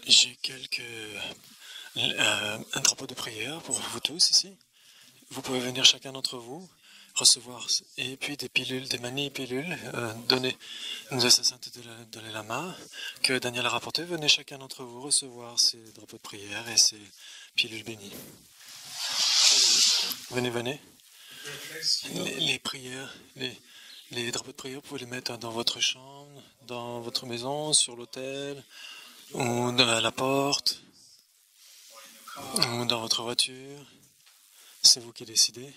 J'ai un drapeau de prière pour vous tous ici. Vous pouvez venir chacun d'entre vous, recevoir, et puis des pilules, des mani-pilules données de sa sainteté Dalai Lama, que Daniel a rapporté. Venez chacun d'entre vous recevoir ces drapeaux de prière et ces pilules bénies. Venez, venez. Les prières, les drapeaux de prière, vous pouvez les mettre dans votre chambre, dans votre maison, sur l'autel, ou à la porte, ou dans votre voiture. C'est vous qui décidez.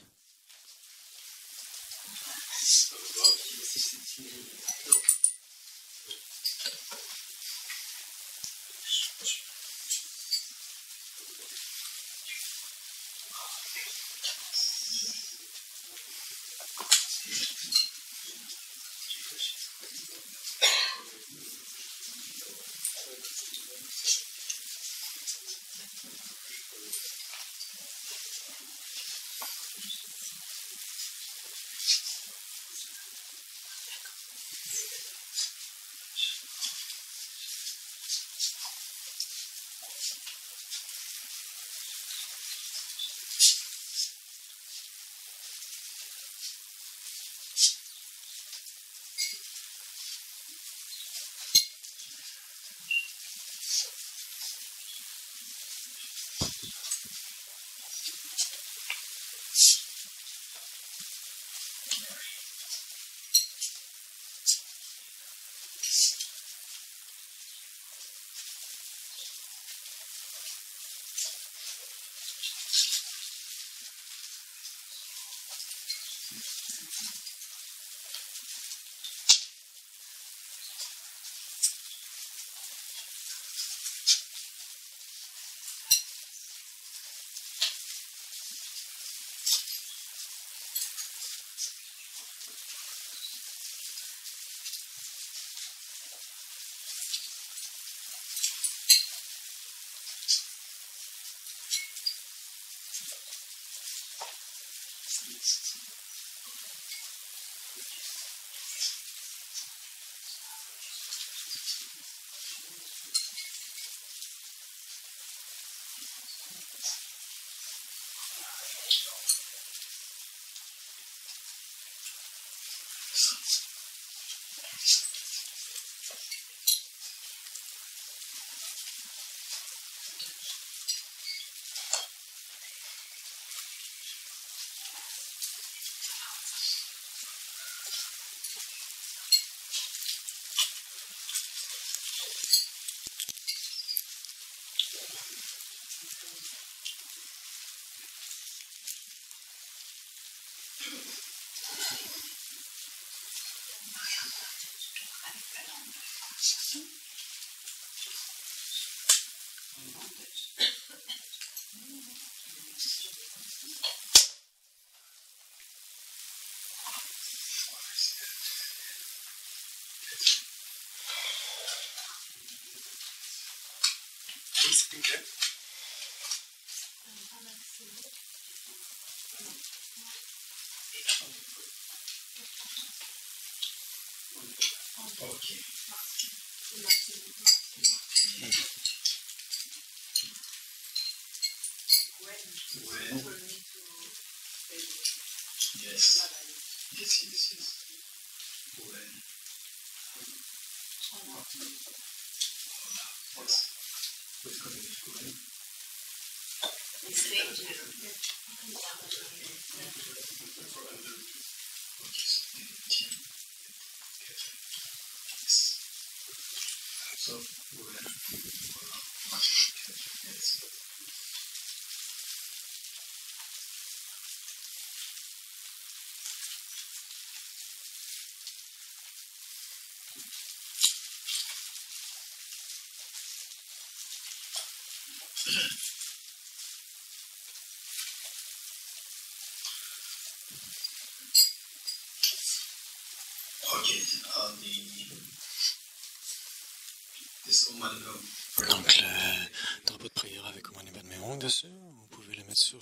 Donc le drapeau de prière avec Omani Padme Hum dessus, vous pouvez les mettre sur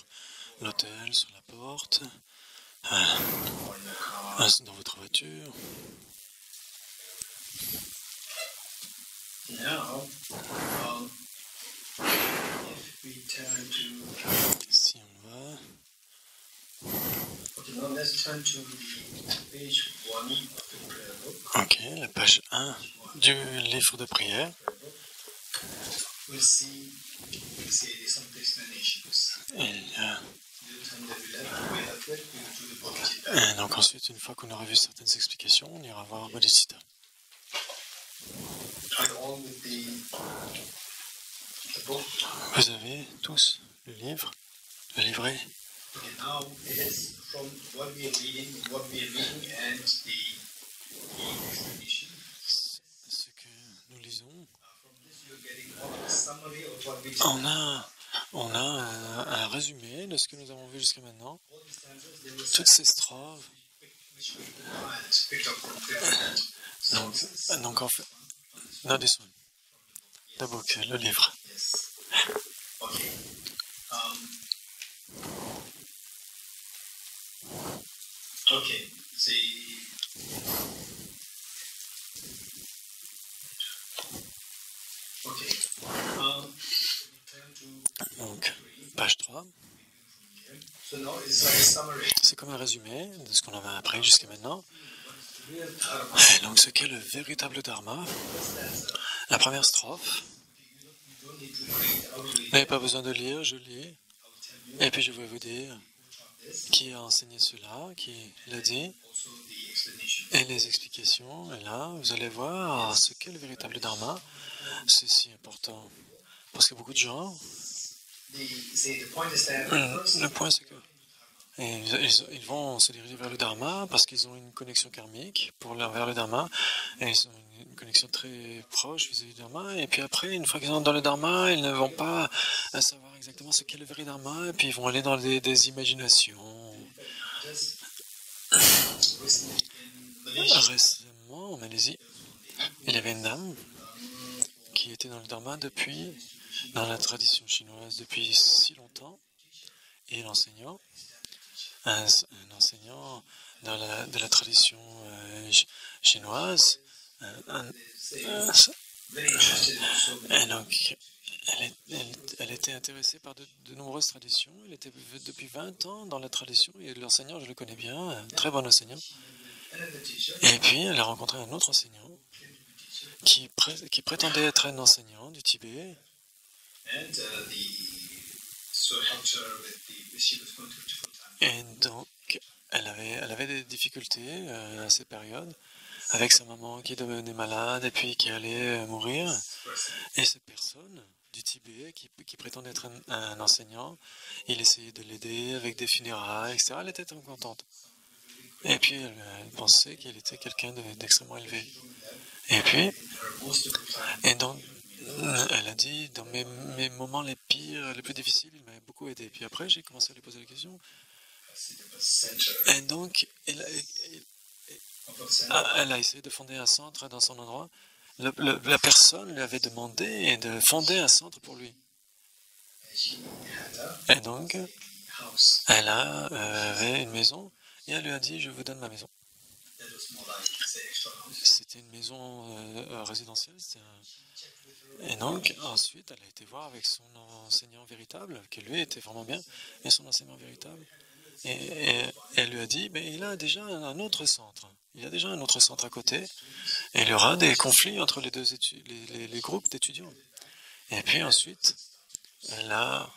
l'autel, sur la porte, dans votre voiture. Now, if we turn to... Si on va... Okay, now let's turn to page 1 of the prayer book. Ok, la page 1 du livre de prière. We'll see some explanations. Et donc ensuite, une fois qu'on aura vu certaines explications, on ira voir Bodhicitta. Vous avez tous le livre, le livret. Okay, now it is from what we are reading and the explanation. Ce que nous lisons. From this you're getting all of a summary of what we On a un résumé de ce que nous avons vu jusqu'à maintenant. Toutes ces strophes. Donc en fait, no, this one, the book, le livre. Yes. Okay. Okay. Donc, page 3. C'est comme un résumé de ce qu'on avait appris jusqu'à maintenant. Et donc, ce qu'est le véritable dharma. La première strophe. Vous n'avez pas besoin de lire, je lis. Et puis je vais vous dire qui a enseigné cela, qui l'a dit, et les explications. Et là, vous allez voir ce qu'est le véritable dharma. C'est si important. Parce que beaucoup de gens... Le point, c'est que ils vont se diriger vers le dharma parce qu'ils ont une connexion karmique vers le dharma, et ils ont une connexion très proche vis-à-vis du dharma, et puis après, une fois qu'ils sont dans le dharma, ils ne vont pas savoir exactement ce qu'est le vrai dharma, et puis ils vont aller dans des imaginations. Récemment, en Malaisie, il y avait une dame qui était dans le dharma dans la tradition chinoise depuis si longtemps, et l'enseignant, un enseignant de la tradition chinoise, et donc elle était intéressée par de nombreuses traditions. Elle était depuis 20 ans dans la tradition, et l'enseignant, je le connais bien, un très bon enseignant. Et puis elle a rencontré un autre enseignant qui prétendait être un enseignant du Tibet. Et donc, elle avait des difficultés à ces périodes, avec sa maman qui devenait malade et puis qui allait mourir. Et cette personne du Tibet, qui prétendait être un enseignant, il essayait de l'aider avec des funérailles, etc. Elle était très contente. Et puis, elle pensait qu'il était quelqu'un d'extrêmement élevé. Et donc, elle a dit, dans mes moments les plus difficiles, il m'avait beaucoup aidé. Puis après, j'ai commencé à lui poser la question. Et donc, elle a essayé de fonder un centre dans son endroit. La personne lui avait demandé de fonder un centre pour lui. Et donc, elle avait une maison, et elle lui a dit, je vous donne ma maison. C'était une maison résidentielle. Et donc, ensuite, elle a été voir avec son enseignant véritable, qui lui était vraiment bien, et son enseignant véritable. Et elle lui a dit, mais il a déjà un autre centre. Il y a déjà un autre centre à côté, et il y aura des conflits entre les deux les groupes d'étudiants. Et puis ensuite, elle a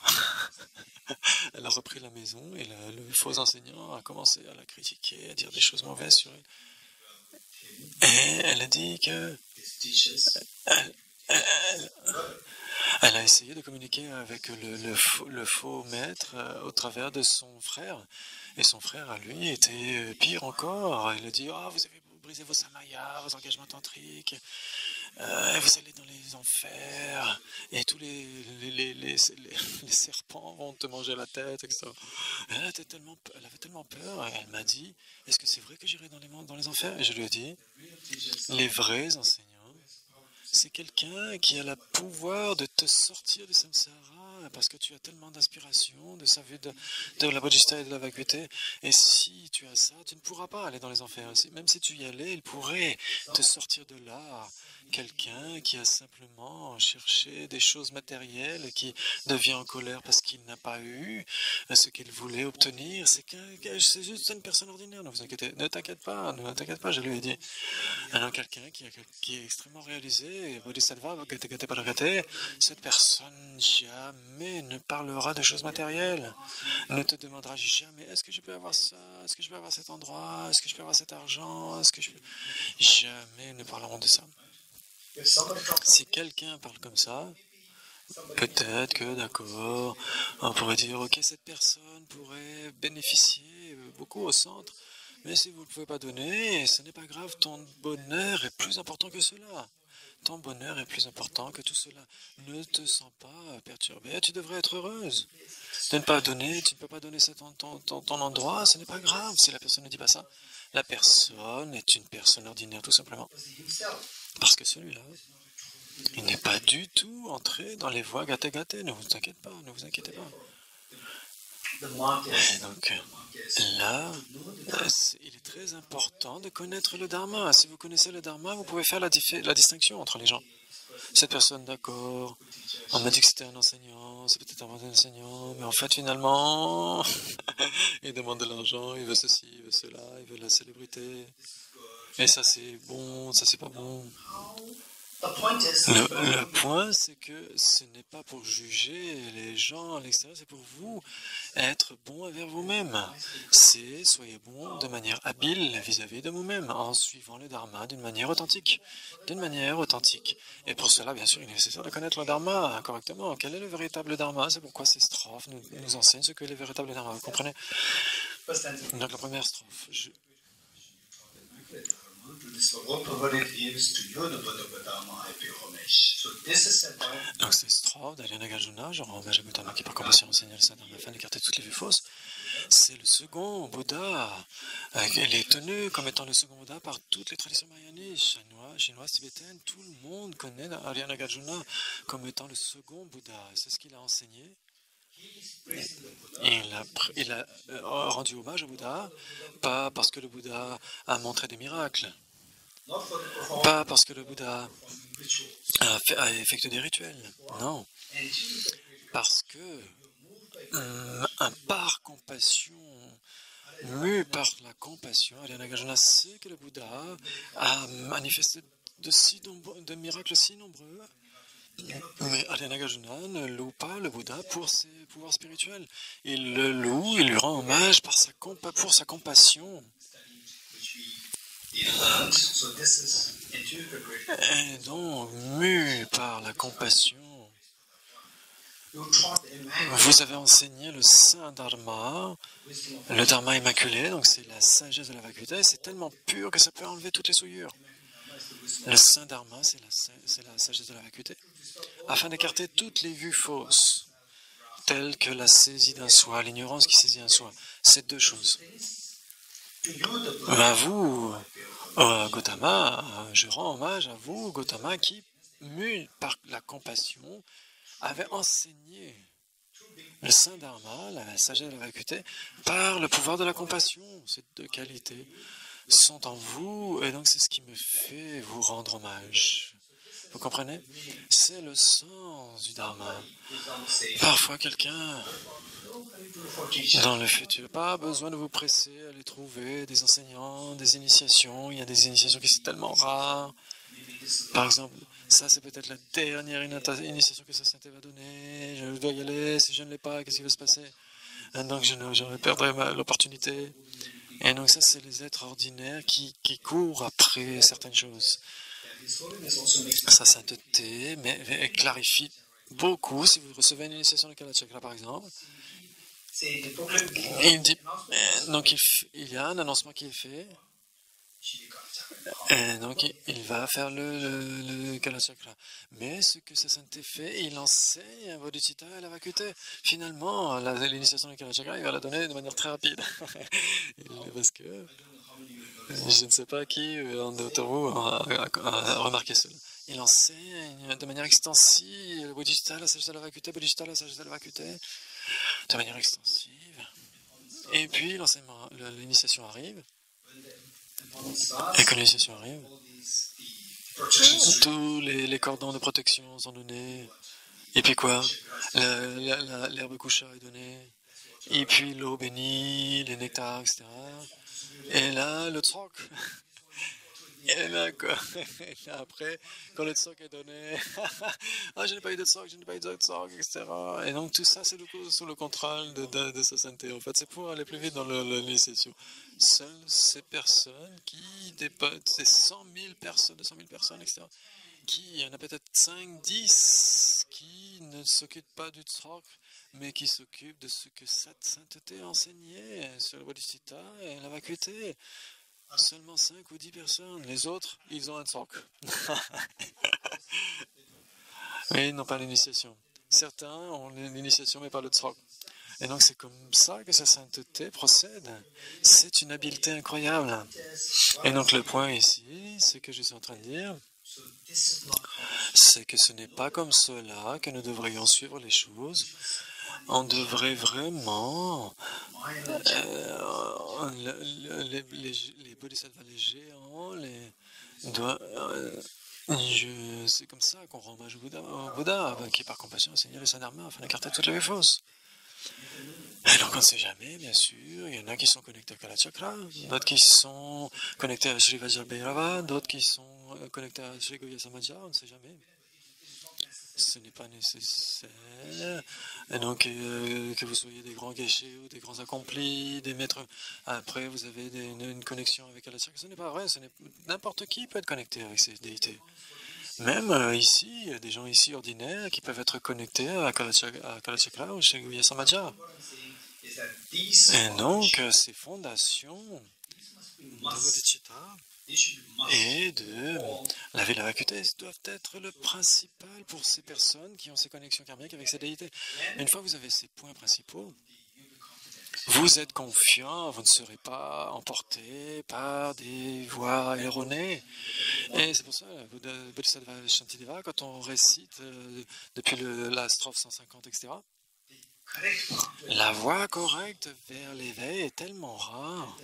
repris la maison, et le faux enseignant a commencé à la critiquer, à dire des choses mauvaises sur elle. Et elle a dit que elle a essayé de communiquer avec le faux maître au travers de son frère. Et son frère, à lui, était pire encore. Il a dit, vous avez brisé vos samayas, vos engagements tantriques, vous allez dans les enfers, et tous les serpents vont te manger la tête, etc. Elle avait tellement peur, et elle m'a dit, est-ce que c'est vrai que j'irai dans les enfers? Et je lui ai dit, les vrais enseignants, c'est quelqu'un qui a le pouvoir de te sortir du samsara parce que tu as tellement d'inspiration de sa vue de la bodhisattva et de la vacuité. Et si tu as ça, tu ne pourras pas aller dans les enfers. Même si tu y allais, il pourrait te sortir de là. Quelqu'un qui a simplement cherché des choses matérielles, qui devient en colère parce qu'il n'a pas eu ce qu'il voulait obtenir, c'est juste une personne ordinaire. Ne t'inquiète pas, je lui ai dit. Alors quelqu'un qui est extrêmement réalisé, Bodhisattva, cette personne jamais ne parlera de choses matérielles, ne te demandera jamais est-ce que je peux avoir ça, est-ce que je peux avoir cet endroit, est-ce que je peux avoir cet argent, est-ce que je peux... Jamais ne parleront de ça. Si quelqu'un parle comme ça, peut-être que, d'accord, on pourrait dire, ok, cette personne pourrait bénéficier beaucoup au centre, mais si vous ne pouvez pas donner, ce n'est pas grave, ton bonheur est plus important que cela. Ton bonheur est plus important que tout cela. Ne te sens pas perturbé, tu devrais être heureuse. De ne pas donner, tu ne peux pas donner ton endroit, ce n'est pas grave si la personne ne dit pas ça. La personne est une personne ordinaire, tout simplement. Parce que celui-là, il n'est pas du tout entré dans les voies gâté-gâté. Ne vous inquiétez pas. Et donc, là, il est très important de connaître le Dharma. Si vous connaissez le Dharma, vous pouvez faire la distinction entre les gens. Cette personne, d'accord, on m'a dit que c'était un enseignant, c'est peut-être un bon enseignant, mais en fait, finalement, il demande de l'argent, il veut ceci, il veut cela, il veut la célébrité. Et ça, c'est bon, ça, c'est pas bon. Le point, c'est que ce n'est pas pour juger les gens à l'extérieur, c'est pour vous être bon envers vous-même. Soyez bon de manière habile vis-à-vis de vous-même, en suivant le Dharma d'une manière authentique. Et pour cela, bien sûr, il est nécessaire de connaître le Dharma correctement. Quel est le véritable Dharma? C'est pourquoi ces strophes nous enseignent ce qu'est le véritable Dharma. Vous comprenez? Donc la première strophe. Donc ces strophes d'Arya Nagarjuna, je rends hommage à Gautama qui par compassion enseigne le Saint-Dharma afin d'écarter toutes les vues fausses. C'est le second Bouddha. Il est tenu comme étant le second Bouddha par toutes les traditions mahayaniques, chinoises, tibétaines. Tout le monde connaît Arya Nagarjuna comme étant le second Bouddha. C'est ce qu'il a enseigné. Il a rendu hommage au Bouddha, pas parce que le Bouddha a montré des miracles, pas parce que le Bouddha a effectué des rituels, non, parce que par compassion, mu par la compassion, Arya Nagarjuna sait que le Bouddha a manifesté de miracles si nombreux. Mais Arya Nagarjuna ne loue pas le Bouddha pour ses pouvoirs spirituels. Il le loue, il lui rend hommage pour sa compassion. Et donc, mu par la compassion, vous avez enseigné le Saint Dharma, le Dharma immaculé, donc c'est la sagesse de la vacuité, c'est tellement pur que ça peut enlever toutes les souillures. Le Saint Dharma, c'est la sagesse de la vacuité, afin d'écarter toutes les vues fausses, telles que la saisie d'un soi, l'ignorance qui saisit un soi. Ces deux choses. À vous, Gautama, je rends hommage à vous, Gautama, qui, mu par la compassion, avait enseigné le Saint Dharma, la sagesse de la vacuité, par le pouvoir de la compassion. Ces deux qualités sont en vous, et donc c'est ce qui me fait vous rendre hommage. Vous comprenez? C'est le sens du Dharma. Parfois, quelqu'un, dans le futur, pas besoin de vous presser à aller trouver des enseignants, des initiations. Il y a des initiations qui sont tellement rares. Par exemple, ça, c'est peut-être la dernière initiation que Saint-Thé va donner. Je dois y aller. Si je ne l'ai pas, qu'est-ce qui va se passer? Donc, je perdrai l'opportunité. Et donc, ça, c'est les êtres ordinaires qui courent après certaines choses. Sa sainteté mais clarifie beaucoup. Si vous recevez une initiation de Kalachakra, par exemple, il dit, donc il y a un annoncement qui est fait, et donc il va faire le Kalachakra. Mais ce que sa sainteté fait, il enseigne à Bodhicitta et la vacuité. Finalement, l'initiation de Kalachakra, il va la donner de manière très rapide. Parce que je ne sais pas qui en autour vous a remarqué cela. il enseigne de manière extensive le bodhicitta, la sagesse de la vacuité, bodhicitta, la sagesse de la vacuité, de manière extensive. Et puis l'initiation arrive. Et quand l'initiation arrive, tous les cordons de protection sont donnés. Et puis quoi? L'herbe coucha est donnée. Et puis l'eau bénie, les nectars, etc. Et là, le tsok. Et là, quoi. Et là, après, quand le tsok est donné, ah, je n'ai pas eu de tsok, je n'ai pas eu de tsok, etc. Et donc, tout ça, c'est sous le contrôle de sa sainteté. En fait, c'est pour aller plus vite dans l'initiation. Seules ces personnes qui dépassent ces 100 000 personnes, etc., il y en a peut-être 5, 10 qui ne s'occupent pas du tsok, mais qui s'occupent de ce que cette sainteté enseignait sur le bodhicitta et la vacuité. Seulement 5 ou 10 personnes. Les autres, ils ont un tsok. Mais ils n'ont pas l'initiation. Certains ont l'initiation, mais pas le tsok. Et donc, c'est comme ça que sa sainteté procède. C'est une habileté incroyable. Et donc, le point ici, ce que je suis en train de dire, c'est que ce n'est pas comme cela que nous devrions suivre les choses. On devrait vraiment... les bodhisattvas, les géants, c'est comme ça qu'on rend hommage au Bouddha, qui par compassion enseignait le Saint-Dharma afin d'écarter toutes les fausses. Et donc on ne sait jamais, bien sûr, il y en a qui sont connectés à Kalachakra, d'autres qui sont connectés à Sri Vajrabhairava, d'autres qui sont connectés à Sri Goya Samaja, on ne sait jamais. Ce n'est pas nécessaire. Et donc, que vous soyez des grands gâchés ou des grands accomplis, des maîtres, après vous avez une connexion avec Kalachakra, ce n'est pas vrai, n'importe qui peut être connecté avec ces déités. Même ici, il y a des gens ici ordinaires qui peuvent être connectés à Kalachakra ou Sri Goya Samaja. Et donc, ces fondations de bodhicitta et de la vie de la vacuité doivent être le principal pour ces personnes qui ont ces connexions karmiques avec ces déités. Une fois que vous avez ces points principaux, vous êtes confiant, vous ne serez pas emporté par des voies erronées. Et c'est pour ça, Bodhisattva Shantideva, quand on récite depuis la strophe 150, etc., la voie correcte vers l'éveil est tellement rare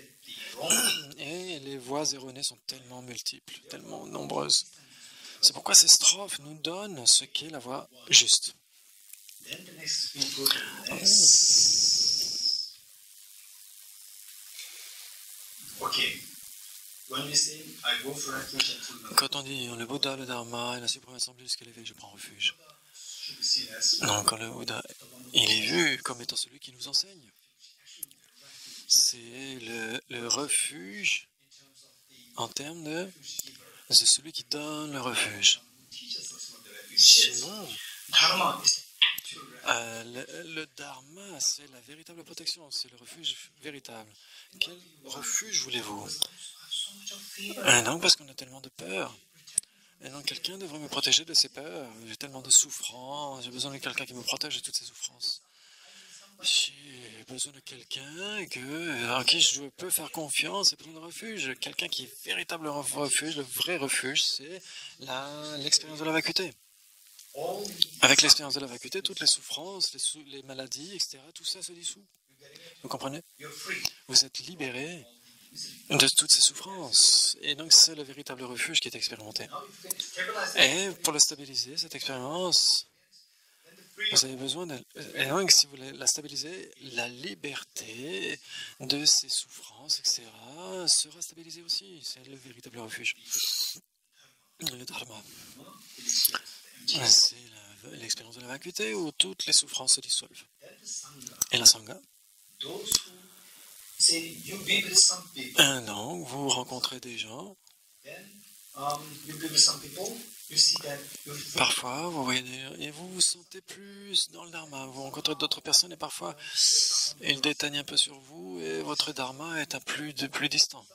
et les voies erronées sont tellement multiples, tellement nombreuses. C'est pourquoi ces strophes nous donnent ce qu'est la voie juste. Quand on dit le Bouddha, le Dharma et la suprême assemblée jusqu'à l'éveil, je prends refuge. Non, quand le Bouddha, il est vu comme étant celui qui nous enseigne. C'est le refuge en termes de... C'est celui qui donne le refuge. Sinon, le Dharma, c'est la véritable protection, c'est le refuge véritable. Quel refuge voulez-vous? Non, parce qu'on a tellement de peur. Et donc, quelqu'un devrait me protéger de ces peurs. J'ai tellement de souffrances, j'ai besoin de quelqu'un qui me protège de toutes ces souffrances. J'ai besoin de quelqu'un à qui je peux faire confiance et besoin de refuge. Quelqu'un qui est véritable refuge, le vrai refuge, c'est l'expérience de la vacuité. Avec l'expérience de la vacuité, toutes les souffrances, les maladies, etc., tout ça se dissout. Vous comprenez? Vous êtes libéré de toutes ces souffrances. Et donc, c'est le véritable refuge qui est expérimenté. Et pour la stabiliser, cette expérience, vous avez besoin de... Et donc, si vous voulez la stabiliser, la liberté de ces souffrances, etc., sera stabilisée aussi. C'est le véritable refuge. Le Dharma. C'est l'expérience de la vacuité où toutes les souffrances se dissolvent. Et la Sangha. Donc, vous rencontrez des gens. Parfois, vous voyez et vous vous sentez plus dans le Dharma. Vous rencontrez d'autres personnes et parfois, ils déteignent un peu sur vous et votre Dharma est plus distant.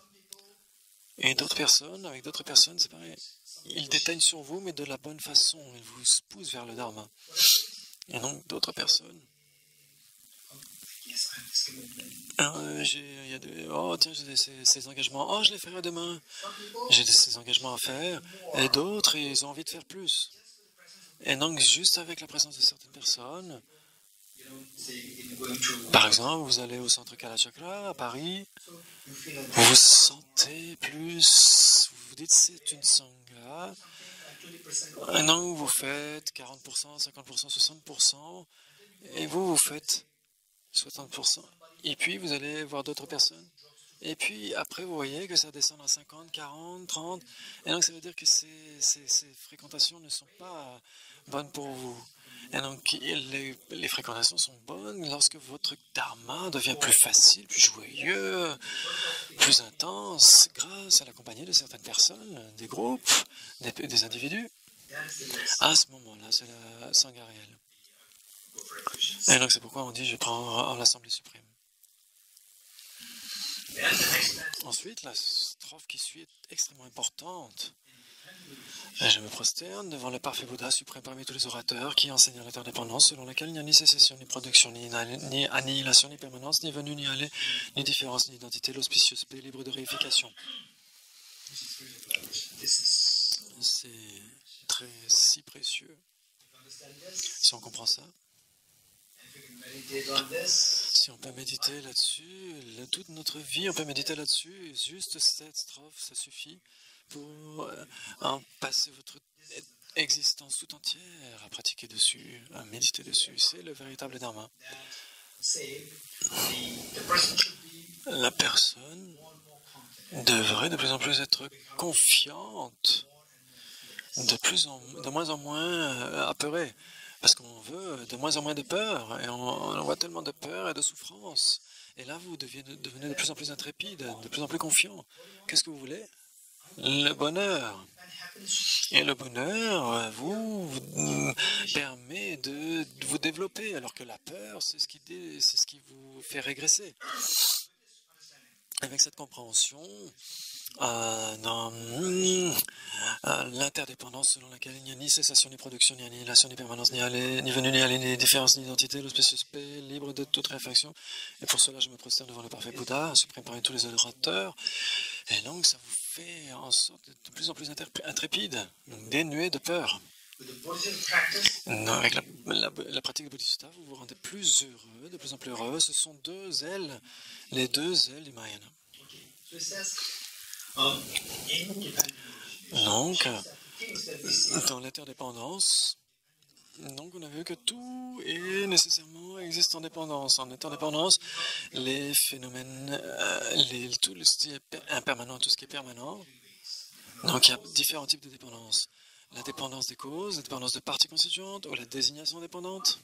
Et d'autres personnes, avec d'autres personnes, c'est pareil. Ils déteignent sur vous, mais de la bonne façon. Ils vous poussent vers le Dharma. Et donc, d'autres personnes Oh, tiens, j'ai ces engagements. Oh, je les ferai demain. J'ai ces engagements à faire. Et d'autres, ils ont envie de faire plus. Et donc, juste avec la présence de certaines personnes, par exemple, vous allez au centre Kalachakra à Paris, vous vous sentez plus, vous vous dites c'est une sangha. Et donc, vous faites 40%, 50%, 60%, et vous faites 60%. Et puis, vous allez voir d'autres personnes. Et puis, après, vous voyez que ça descend à 50, 40, 30. Et donc, ça veut dire que ces fréquentations ne sont pas bonnes pour vous. Et donc, les fréquentations sont bonnes lorsque votre dharma devient plus facile, plus joyeux, plus intense, grâce à la compagnie de certaines personnes, des groupes, des individus. À ce moment-là, c'est la sangha réelle. Et donc, c'est pourquoi on dit je prends l'Assemblée suprême. Ensuite, la strophe qui suit est extrêmement importante. Et je me prosterne devant le parfait Bouddha suprême parmi tous les orateurs qui enseignent l'interdépendance selon laquelle il n'y a ni cessation, ni production, ni annihilation, ni permanence, ni venue, ni aller, ni différence, ni identité, l'auspicieuse paix libre de réification. C'est si précieux. Si on comprend ça, si on peut méditer là-dessus, toute notre vie, on peut méditer là-dessus, juste cette strophe, ça suffit pour en passer votre existence tout entière à pratiquer dessus, à méditer dessus. C'est le véritable dharma. La personne devrait de plus en plus être confiante, de moins en moins apeurée, parce qu'on veut de moins en moins de peur, et on voit tellement de peur et de souffrance. Et là, vous devenez de plus en plus intrépide, de plus en plus confiant. Qu'est-ce que vous voulez? Le bonheur. Et le bonheur vous permet de vous développer, alors que la peur, c'est ce qui vous fait régresser. Avec cette compréhension, dans l'interdépendance selon laquelle il n'y a ni cessation, ni production, ni annihilation, ni permanence, ni aller, ni venue, ni aller, ni différence, ni identité, l'auspicieuse paix, libre de toute réaction. Et pour cela, je me prosterne devant le parfait Bouddha, suprême parmi tous les orateurs. Et donc, ça vous fait en sorte d'être de plus en plus intrépide, dénué de peur. Avec la pratique de Bodhisattva, vous vous rendez plus heureux, de plus en plus heureux. Ce sont les deux ailes du Mahayana. Donc, dans l'interdépendance, donc on a vu que tout est nécessairement existe en dépendance. En interdépendance, les phénomènes, tout ce qui est impermanent, tout ce qui est permanent. Donc il y a différents types de dépendance. La dépendance des causes, la dépendance de parties constituantes ou la désignation dépendante.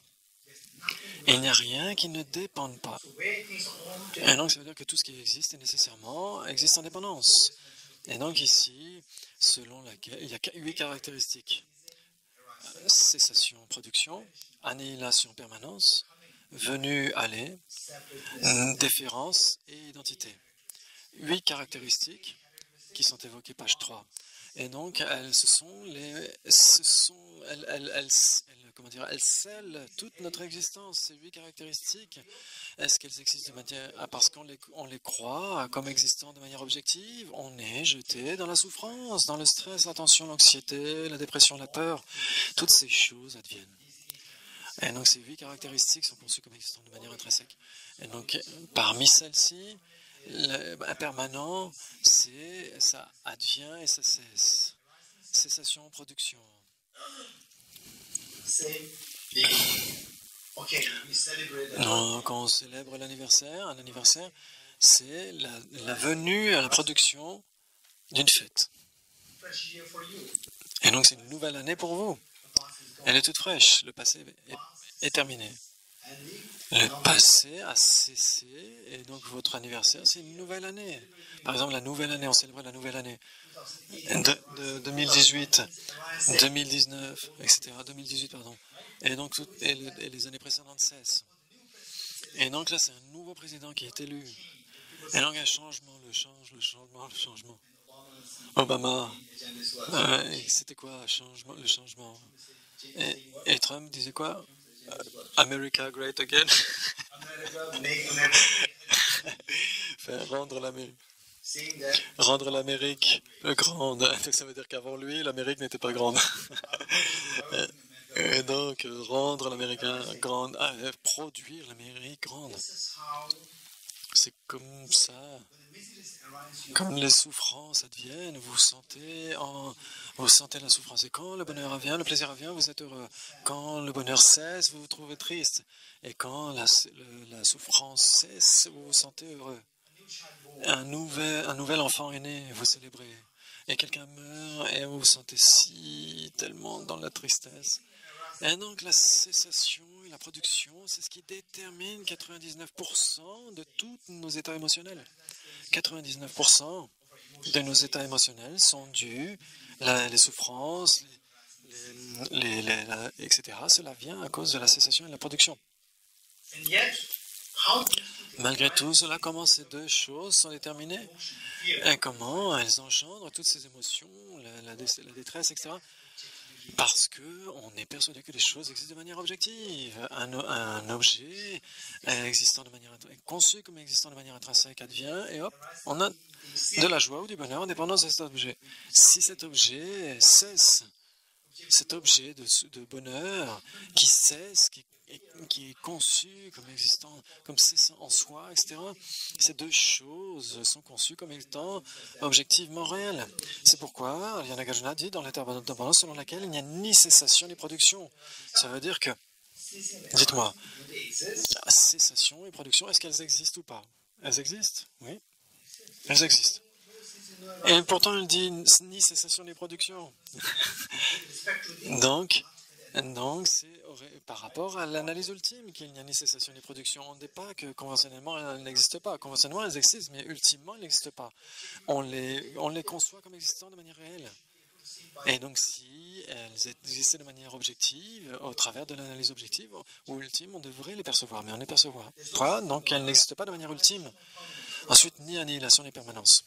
Et il n'y a rien qui ne dépende pas. Et donc ça veut dire que tout ce qui existe est nécessairement existe en dépendance. Et donc ici, selon laquelle il y a 8 caractéristiques. Cessation, production, annihilation, permanence, venue, aller, déférence et identité. 8 caractéristiques qui sont évoquées page 3. Et donc, elles scellent toute notre existence. Ces 8 caractéristiques, est-ce qu'elles existent de manière, parce qu'on les croit comme existant de manière objective? On est jeté dans la souffrance, dans le stress, la tension, l'anxiété, la dépression, la peur. Toutes ces choses adviennent. Et donc, ces 8 caractéristiques sont conçues comme existant de manière intrinsèque. Et donc, parmi celles-ci, l'impermanent, ça advient et ça cesse. Cessation, production. Donc, on célèbre l'anniversaire. Un anniversaire, c'est la venue à la production d'une fête. Et donc, c'est une nouvelle année pour vous. Elle est toute fraîche. Le passé est terminé. Le passé a cessé, et donc votre anniversaire, c'est une nouvelle année. Par exemple, la nouvelle année, on célèbre la nouvelle année de 2018, 2019, etc. 2018, pardon. Et donc, et les années précédentes cessent. Et donc là, c'est un nouveau président qui est élu. Et donc, un changement, le changement. Obama, c'était quoi le changement? Et Trump disait quoi? America great again. America, make America, Faire rendre l'Amérique. saying that Rendre l'Amérique grande. Donc, ça veut dire qu'avant lui, l'Amérique n'était pas grande. Et donc, rendre l'Amérique grande, produire l'Amérique grande. this is how C'est comme ça. when the miseries arise, you Comme les souffrances adviennent, vous sentez la souffrance. Et quand le bonheur vient, le plaisir vient, vous êtes heureux. Quand le bonheur cesse, vous vous trouvez triste. Et quand la souffrance cesse, vous vous sentez heureux. Un nouvel enfant est né, vous célébrez. Et quelqu'un meurt et vous vous sentez tellement dans la tristesse. Et donc la cessation et la production, c'est ce qui détermine 99% de tous nos états émotionnels. 99% de nos états émotionnels sont dus, les souffrances, etc. Cela vient à cause de la cessation et de la production. and yet how these two things Malgré tout cela, comment ces deux choses sont déterminées emotion, fear, et comment elles engendrent toutes ces émotions, la détresse, etc. Parce qu'on est persuadé que les choses existent de manière objective. Un objet existant de manière conçu comme existant de manière intrinsèque advient et hop, on a de la joie ou du bonheur en dépendance de cet objet. Si cet objet cesse, cet objet de bonheur qui cesse, qui est conçu comme existant, comme cessant en soi, etc. Ces deux choses sont conçues comme étant objectivement réelles. C'est pourquoi Liana Gajuna dit dans l'interdépendance selon laquelle il n'y a ni cessation ni production. Ça veut dire que, dites-moi, do they exist? cessation et production, est-ce qu'elles existent ou pas? Elles existent? Oui, elles existent. Et pourtant, il dit ni cessation ni production. Donc, c'est par rapport à l'analyse ultime qu'il n'y a ni cessation ni production. On ne dit pas que conventionnellement elles n'existent pas. Conventionnellement elles existent, mais ultimement elles n'existent pas. On les conçoit comme existant de manière réelle. Et donc si elles existaient de manière objective, au travers de l'analyse objective ou ultime, on devrait les percevoir, mais on les perçoit pas. Donc elles n'existent pas de manière ultime. Ensuite, ni annihilation ni permanence.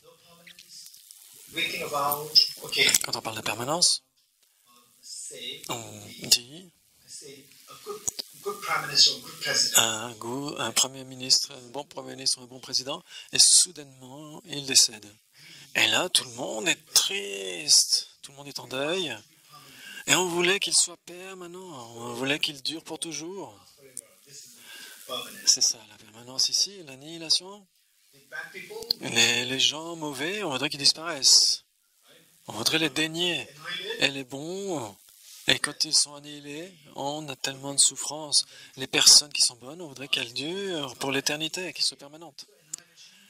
Waking about, okay, Quand on parle de permanence, say, on dit say a good prime minister or good president. un premier ministre, un bon premier ministre, un bon président, et soudainement, il décède. Et là, tout le monde est triste, tout le monde est en deuil, et on voulait qu'il soit permanent, on voulait qu'il dure pour toujours. Permanent. C'est ça, la permanence ici, l'annihilation. The bad people, Les gens mauvais, on voudrait qu'ils disparaissent. On voudrait les dénier. Et les bons, et quand ils sont annihilés, on a tellement de souffrance. Les personnes qui sont bonnes, on voudrait qu'elles durent pour l'éternité, qu'elles soient permanentes.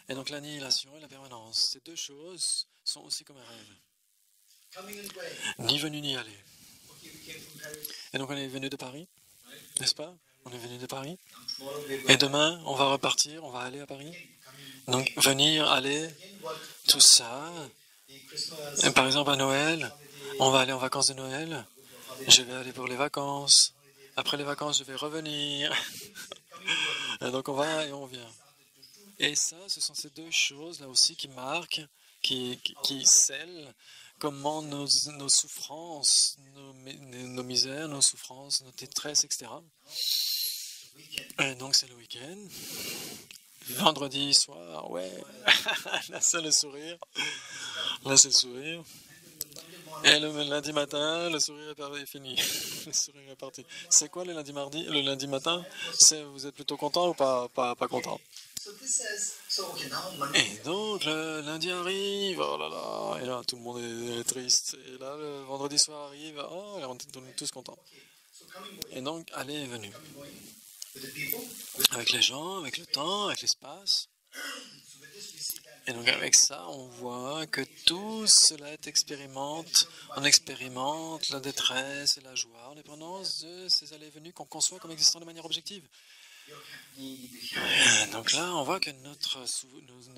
Et donc l'annihilation et la permanence, ces deux choses sont aussi comme un rêve. coming and going. Ni venu ni aller. Okay, we came from Paris. Et donc on est venu de Paris, n'est-ce pas? On est venu de Paris. Tomorrow we're Et going demain, on va repartir, on va aller à Paris. coming Donc venir, aller, again. What tout ça. the Christmas Et par exemple à Noël, on va aller en vacances de Noël. Je vais aller pour les vacances. Après les vacances, je vais revenir. Et donc on va et on vient. Et ça, ce sont ces deux choses là aussi qui marquent, qui scellent comment nos souffrances, nos misères, nos souffrances, nos détresses, etc. Et donc c'est le week-end. Vendredi soir, ouais. Là c'est le sourire. Là c'est le sourire. Et le lundi matin, le sourire est fini. Le sourire est parti. C'est quoi le lundi matin? Vous êtes plutôt content ou pas content? So this says, so okay, now Monday. Et donc le lundi arrive, oh là là, et là tout le monde est triste. Et là le vendredi soir arrive, oh, et on est tous contents. So coming going, Et donc aller et venue. going with the people. Avec les gens, avec le temps, avec l'espace. So with this we see that Et donc avec ça, on voit que tout cela on expérimente la détresse et la joie en dépendance de ces allées et venues qu'on conçoit comme existant de manière objective. Donc là, on voit que notre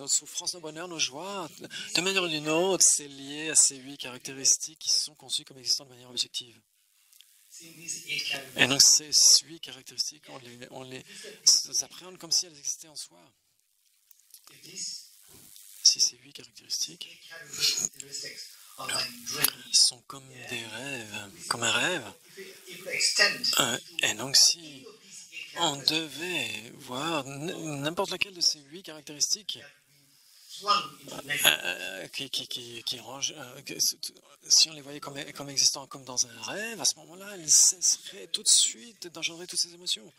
souffrance, nos bonheurs, nos joies, de manière ou d'une autre, c'est lié à ces 8 caractéristiques qui sont conçues comme existant de manière objective. seeing these 8 categories. Et donc ces 8 caractéristiques, on les appréhende comme si elles existaient en soi. If these Si ces 8 caractéristiques 8 characteristics are like dreams, sont comme des rêves, comme un rêve, if we extend et donc si any of these 8 on devait voir n'importe laquelle de ces 8 caractéristiques qui rangent. Si on les voyait comme existant comme dans un rêve, à ce moment-là, elles cesseraient tout de suite d'engendrer toutes ces émotions.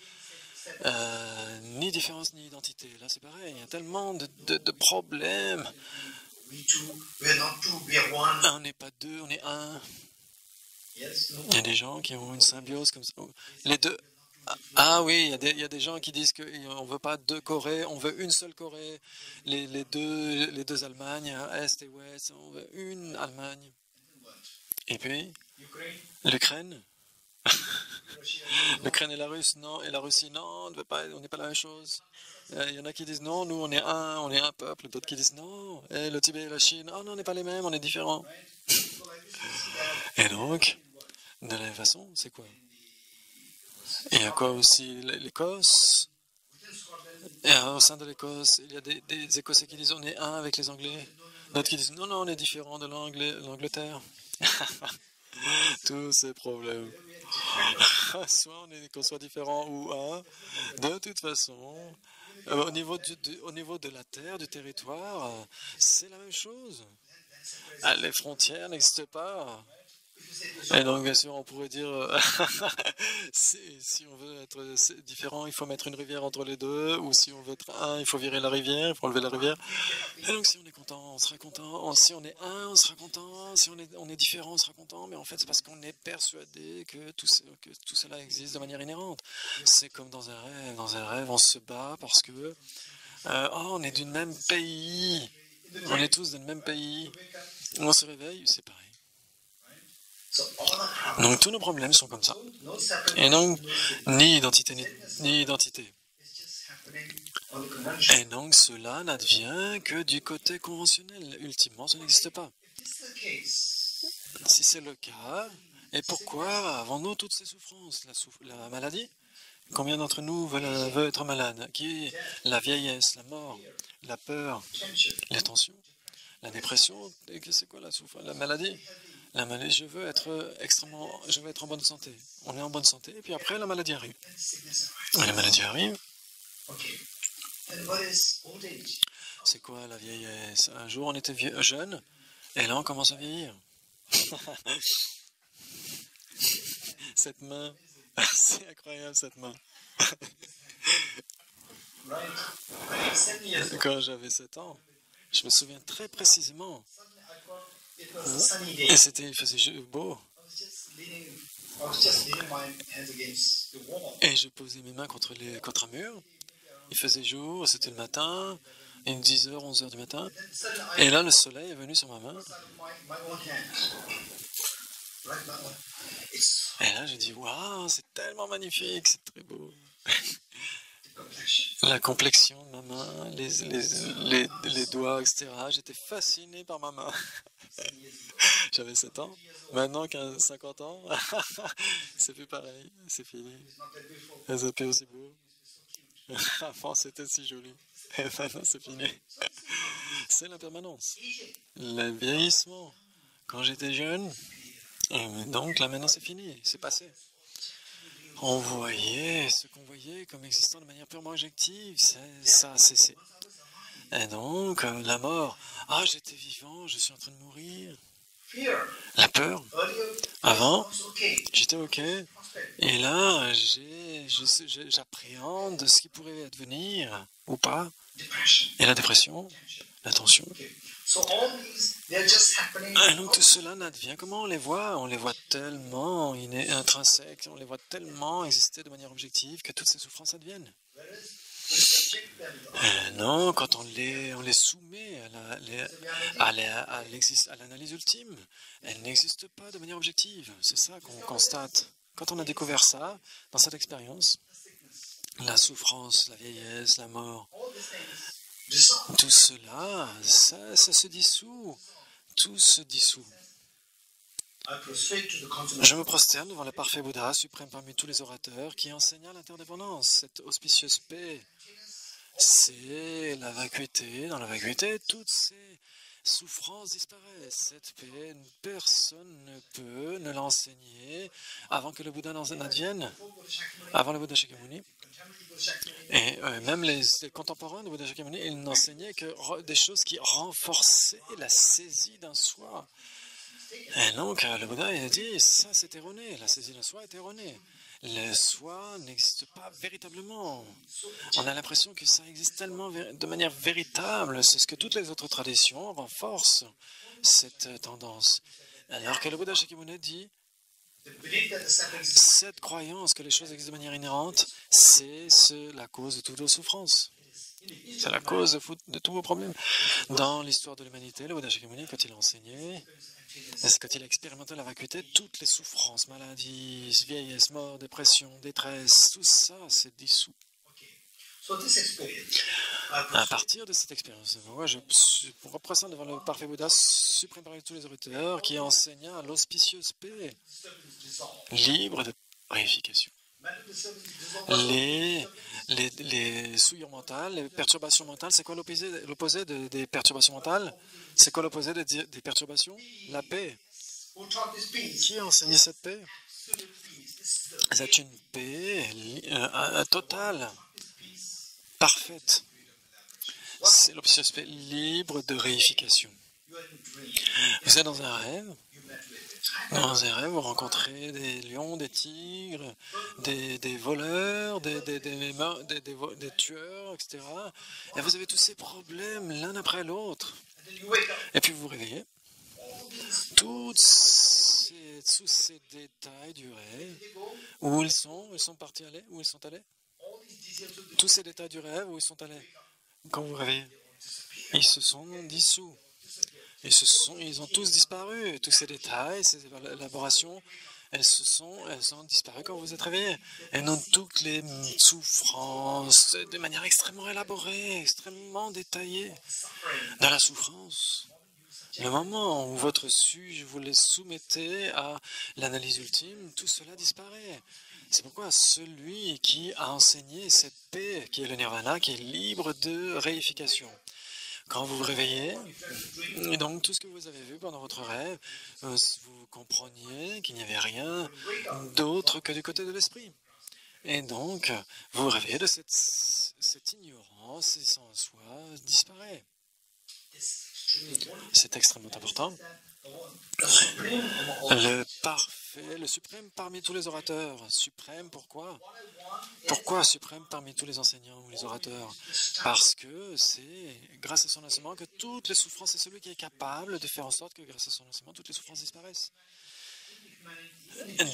Ni différence ni identité. Là, c'est pareil. Il y a tellement de problèmes. On n'est pas deux, on est un. Il y a des gens qui ont une symbiose comme ça. Les deux. Ah oui, il y a des gens qui disent qu'on ne veut pas 2 Corées, on veut une seule Corée. Les deux Allemagnes, Est et Ouest, on veut une Allemagne. Et puis, l'Ukraine. L'Ukraine et la Russie, non. Et la Russie, non, on n'est pas la même chose. Il y en a qui disent non, nous on est un peuple. D'autres qui disent non. Et le Tibet et la Chine, oh non, on n'est pas les mêmes, on est différents. Et donc, de la même façon, c'est quoi? Il y a quoi aussi? L'Écosse. Et au sein de l'Écosse, il y a des Écossais qui disent on est un avec les Anglais. D'autres qui disent non, on est différent de l'Angleterre. Tous ces problèmes. Soit qu'on soit différent ou un. De toute façon, au niveau de la terre, du territoire, c'est la même chose. Les frontières n'existent pas. Et donc, bien sûr, on pourrait dire, si on veut être différent, il faut mettre une rivière entre les deux, ou si on veut être un, il faut virer la rivière, il faut enlever la rivière. Et donc, si on est content, on sera content. Si on est un, on sera content. Si on est différent, on sera content. Mais en fait, c'est parce qu'on est persuadé que tout cela existe de manière inhérente. C'est comme dans un rêve. Dans un rêve, on se bat parce que, on est du même pays. On est tous du même pays. On se réveille, c'est pareil. Donc tous nos problèmes sont comme ça. Et donc, ni identité, ni identité. Et donc cela n'advient que du côté conventionnel. Ultimement, ça n'existe pas. Si c'est le cas, et pourquoi avons-nous toutes ces souffrances? La maladie? Combien d'entre nous veulent être malades? Qui est la vieillesse, la mort, la peur, les tensions, la dépression? C'est quoi la maladie? La maladie, je veux être en bonne santé. On est en bonne santé, et puis après, la maladie arrive. Et la maladie arrive. C'est quoi la vieillesse? Un jour, on était jeune, et là, on commence à vieillir. Cette main, c'est incroyable, cette main. Quand j'avais 7 ans, je me souviens très précisément. Et il faisait beau. Et je posais mes mains contre un mur. Il faisait jour, c'était le matin, 10h, 11h du matin. Et là, le soleil est venu sur ma main. Et là, j'ai dit, waouh, c'est tellement magnifique, c'est très beau. La complexion de ma main, les doigts, etc. J'étais fasciné par ma main. J'avais 7 ans. Maintenant, 50 ans, c'est plus pareil. C'est fini. C'est plus aussi beau. Avant, c'était si joli. Et maintenant, c'est fini. C'est l'impermanence. Le vieillissement. Quand j'étais jeune, donc là, maintenant, c'est fini. C'est passé. On voyait ce qu'on voyait comme existant de manière purement objective, ça a cessé. Et donc, la mort, j'étais vivant, je suis en train de mourir. La peur, avant, j'étais ok. Et là, j'appréhende ce qui pourrait advenir ou pas. Et la dépression, la tension. Et donc tout cela n'advient. Comment on les voit? On les voit tellement intrinsèques, on les voit tellement exister de manière objective que toutes ces souffrances adviennent. Non, quand on les soumet à l'analyse ultime, elles n'existent pas de manière objective. C'est ça qu'on constate. Quand on a découvert ça, dans cette expérience, la souffrance, la vieillesse, la mort, tout cela, ça se dissout. Tout se dissout. Je me prosterne devant le parfait Bouddha, suprême parmi tous les orateurs, qui enseigna l'interdépendance, cette auspicieuse paix. C'est la vacuité, dans la vacuité, toutes ces souffrance disparaît. Cette paix, personne ne peut ne l'enseigner avant que le Bouddha n'advienne, avant le Bouddha Shakyamuni. Et même les contemporains de Bouddha Shakyamuni, ils n'enseignaient que des choses qui renforçaient la saisie d'un soi. Et donc, le Bouddha il a dit, ça c'est erroné, la saisie d'un soi est erronée. Le soi n'existe pas véritablement. On a l'impression que ça existe tellement de manière véritable. C'est ce que toutes les autres traditions renforcent, cette tendance. Alors que le Bouddha Shakyamuni dit, cette croyance que les choses existent de manière inhérente, c'est la cause de toutes vos souffrances. C'est la cause de tous vos problèmes. Dans l'histoire de l'humanité, le Bouddha Shakyamuni, quand il a enseigné, quand il a expérimenté la vacuité, toutes les souffrances, maladies, vieillesse, mort, dépression, détresse, tout ça s'est dissous. À partir de cette expérience, moi je suis représentant devant le parfait Bouddha, suprême parmi tous les auteurs, qui enseigna l'auspicieuse paix, libre de purification. Les souillures mentales, les perturbations mentales, c'est quoi l'opposé des perturbations mentales? C'est quoi l'opposé des perturbations? La paix. Qui a enseigné cette paix? C'est une paix totale, parfaite. C'est l'option libre de réification. Vous êtes dans un rêve. Dans un rêve, vous rencontrez des lions, des tigres, des voleurs, des tueurs, etc. Et vous avez tous ces problèmes l'un après l'autre. Et puis vous vous réveillez. Tous ces détails du rêve, où ils sont partis aller, où ils sont allés. Tous ces détails du rêve, où ils sont allés. Quand vous vous réveillez, ils se sont dissous. Ils ont tous disparu. Tous ces détails, ces élaborations, elles ont disparu quand vous vous êtes réveillé. Et non toutes les souffrances, de manière extrêmement élaborée, extrêmement détaillée, dans la souffrance. Le moment où vous les soumettez à l'analyse ultime, tout cela disparaît. C'est pourquoi celui qui a enseigné cette paix, qui est le nirvana, qui est libre de réification. Quand vous vous réveillez, et donc tout ce que vous avez vu pendant votre rêve, vous compreniez qu'il n'y avait rien d'autre que du côté de l'esprit. Et donc, vous vous réveillez de cette ignorance, et sans soi disparaît. C'est extrêmement important. Le parfait, le suprême parmi tous les orateurs. Suprême, pourquoi? Pourquoi suprême parmi tous les enseignants ou les orateurs? Parce que c'est grâce à son enseignement que toutes les souffrances, c'est celui qui est capable de faire en sorte que grâce à son enseignement, toutes les souffrances disparaissent.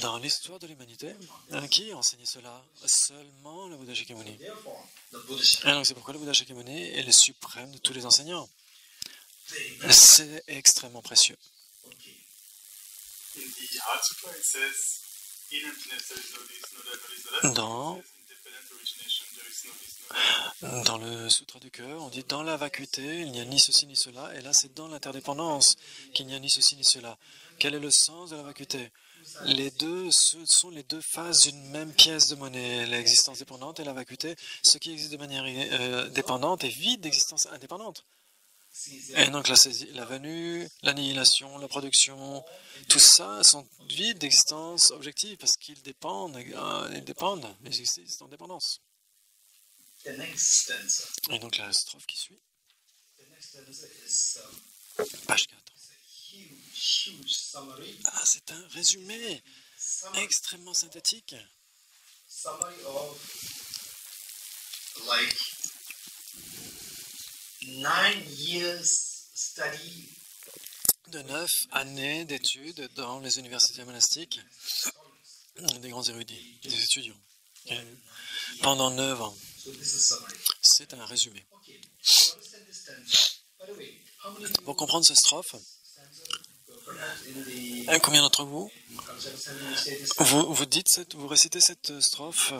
Dans l'histoire de l'humanité, qui a enseigné cela? Seulement le Bouddha Shakyamuni. Et donc c'est pourquoi le Bouddha Shakyamuni est le suprême de tous les enseignants. C'est extrêmement précieux. Dans le Sutra du cœur, on dit dans la vacuité, il n'y a ni ceci ni cela, et là c'est dans l'interdépendance qu'il n'y a ni ceci ni cela. Quel est le sens de la vacuité? Ce sont les deux faces d'une même pièce de monnaie, l'existence dépendante et la vacuité. Ce qui existe de manière dépendante est vide d'existence indépendante. Et donc la venue, l'annihilation, la production, tout ça sont vides d'existence objective parce qu'ils dépendent, ils existent en dépendance. Et donc la strophe qui suit, page 4. Ah, c'est un résumé extrêmement synthétique. De 9 années d'études dans les universités monastiques, des grands érudits, des étudiants, pendant 9 ans. C'est un résumé. Pour comprendre cette strophe, combien d'entre vous récitez cette strophe?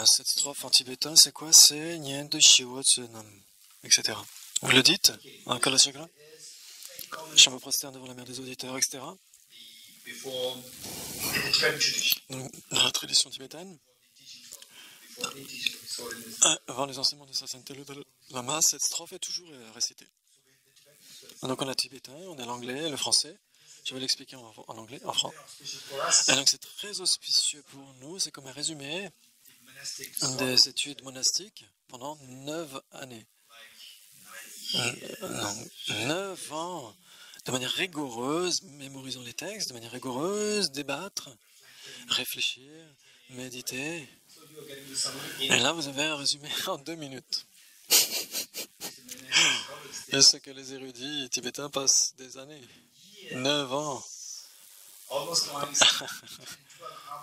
Cette strophe en tibétain, c'est quoi? C'est Nyen de Shiwo Tsunam, etc. Vous le dites en Kalachakra? Je me prosterne devant la mère des auditeurs, etc. Donc, dans la tradition tibétaine, avant les enseignements de sa sainteté le Dalai Lama, cette strophe est toujours récitée. Donc on a le tibétain, on a l'anglais, le français. Je vais l'expliquer en anglais, en français. For us, Et donc c'est très auspicieux pour nous, c'est comme un résumé monastic des études monastiques pendant 9 années. Non, 9 ans, de manière rigoureuse, mémorisant les textes, de manière rigoureuse, débattre, réfléchir, méditer. So you are getting the summary Et là, vous avez un résumé en 2 minutes. Et ce que les érudits tibétains passent des années. 9 ans, almost going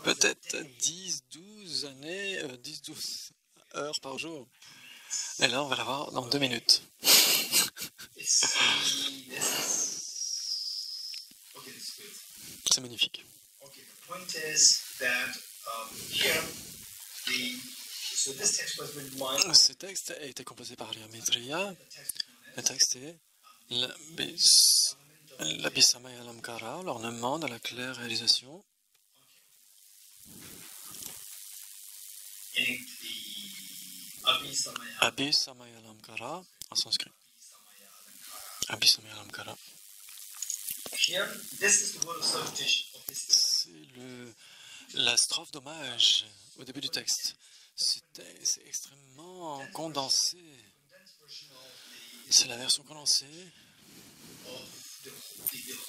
peut-être 10, 12 années, 10, 12 heures par jour. Et là, on va l'avoir dans 2 minutes. it's okay, it's good. C'est magnifique. Okay, the point is that here so this text was written by Ce texte a été composé par Arya Maitreya. the text is known Le as texte est l'Abhisamaya Alamkara, l'ornement de la claire réalisation. in the Abhisamaya Abhisamaya Alamkara en sanskrit. Abhisamaya Alamkara. Here, this is the word of salutation of this text. C'est la strophe d'hommage au début du texte. C'est extrêmement condensé. Condensed version of C'est la version condensée the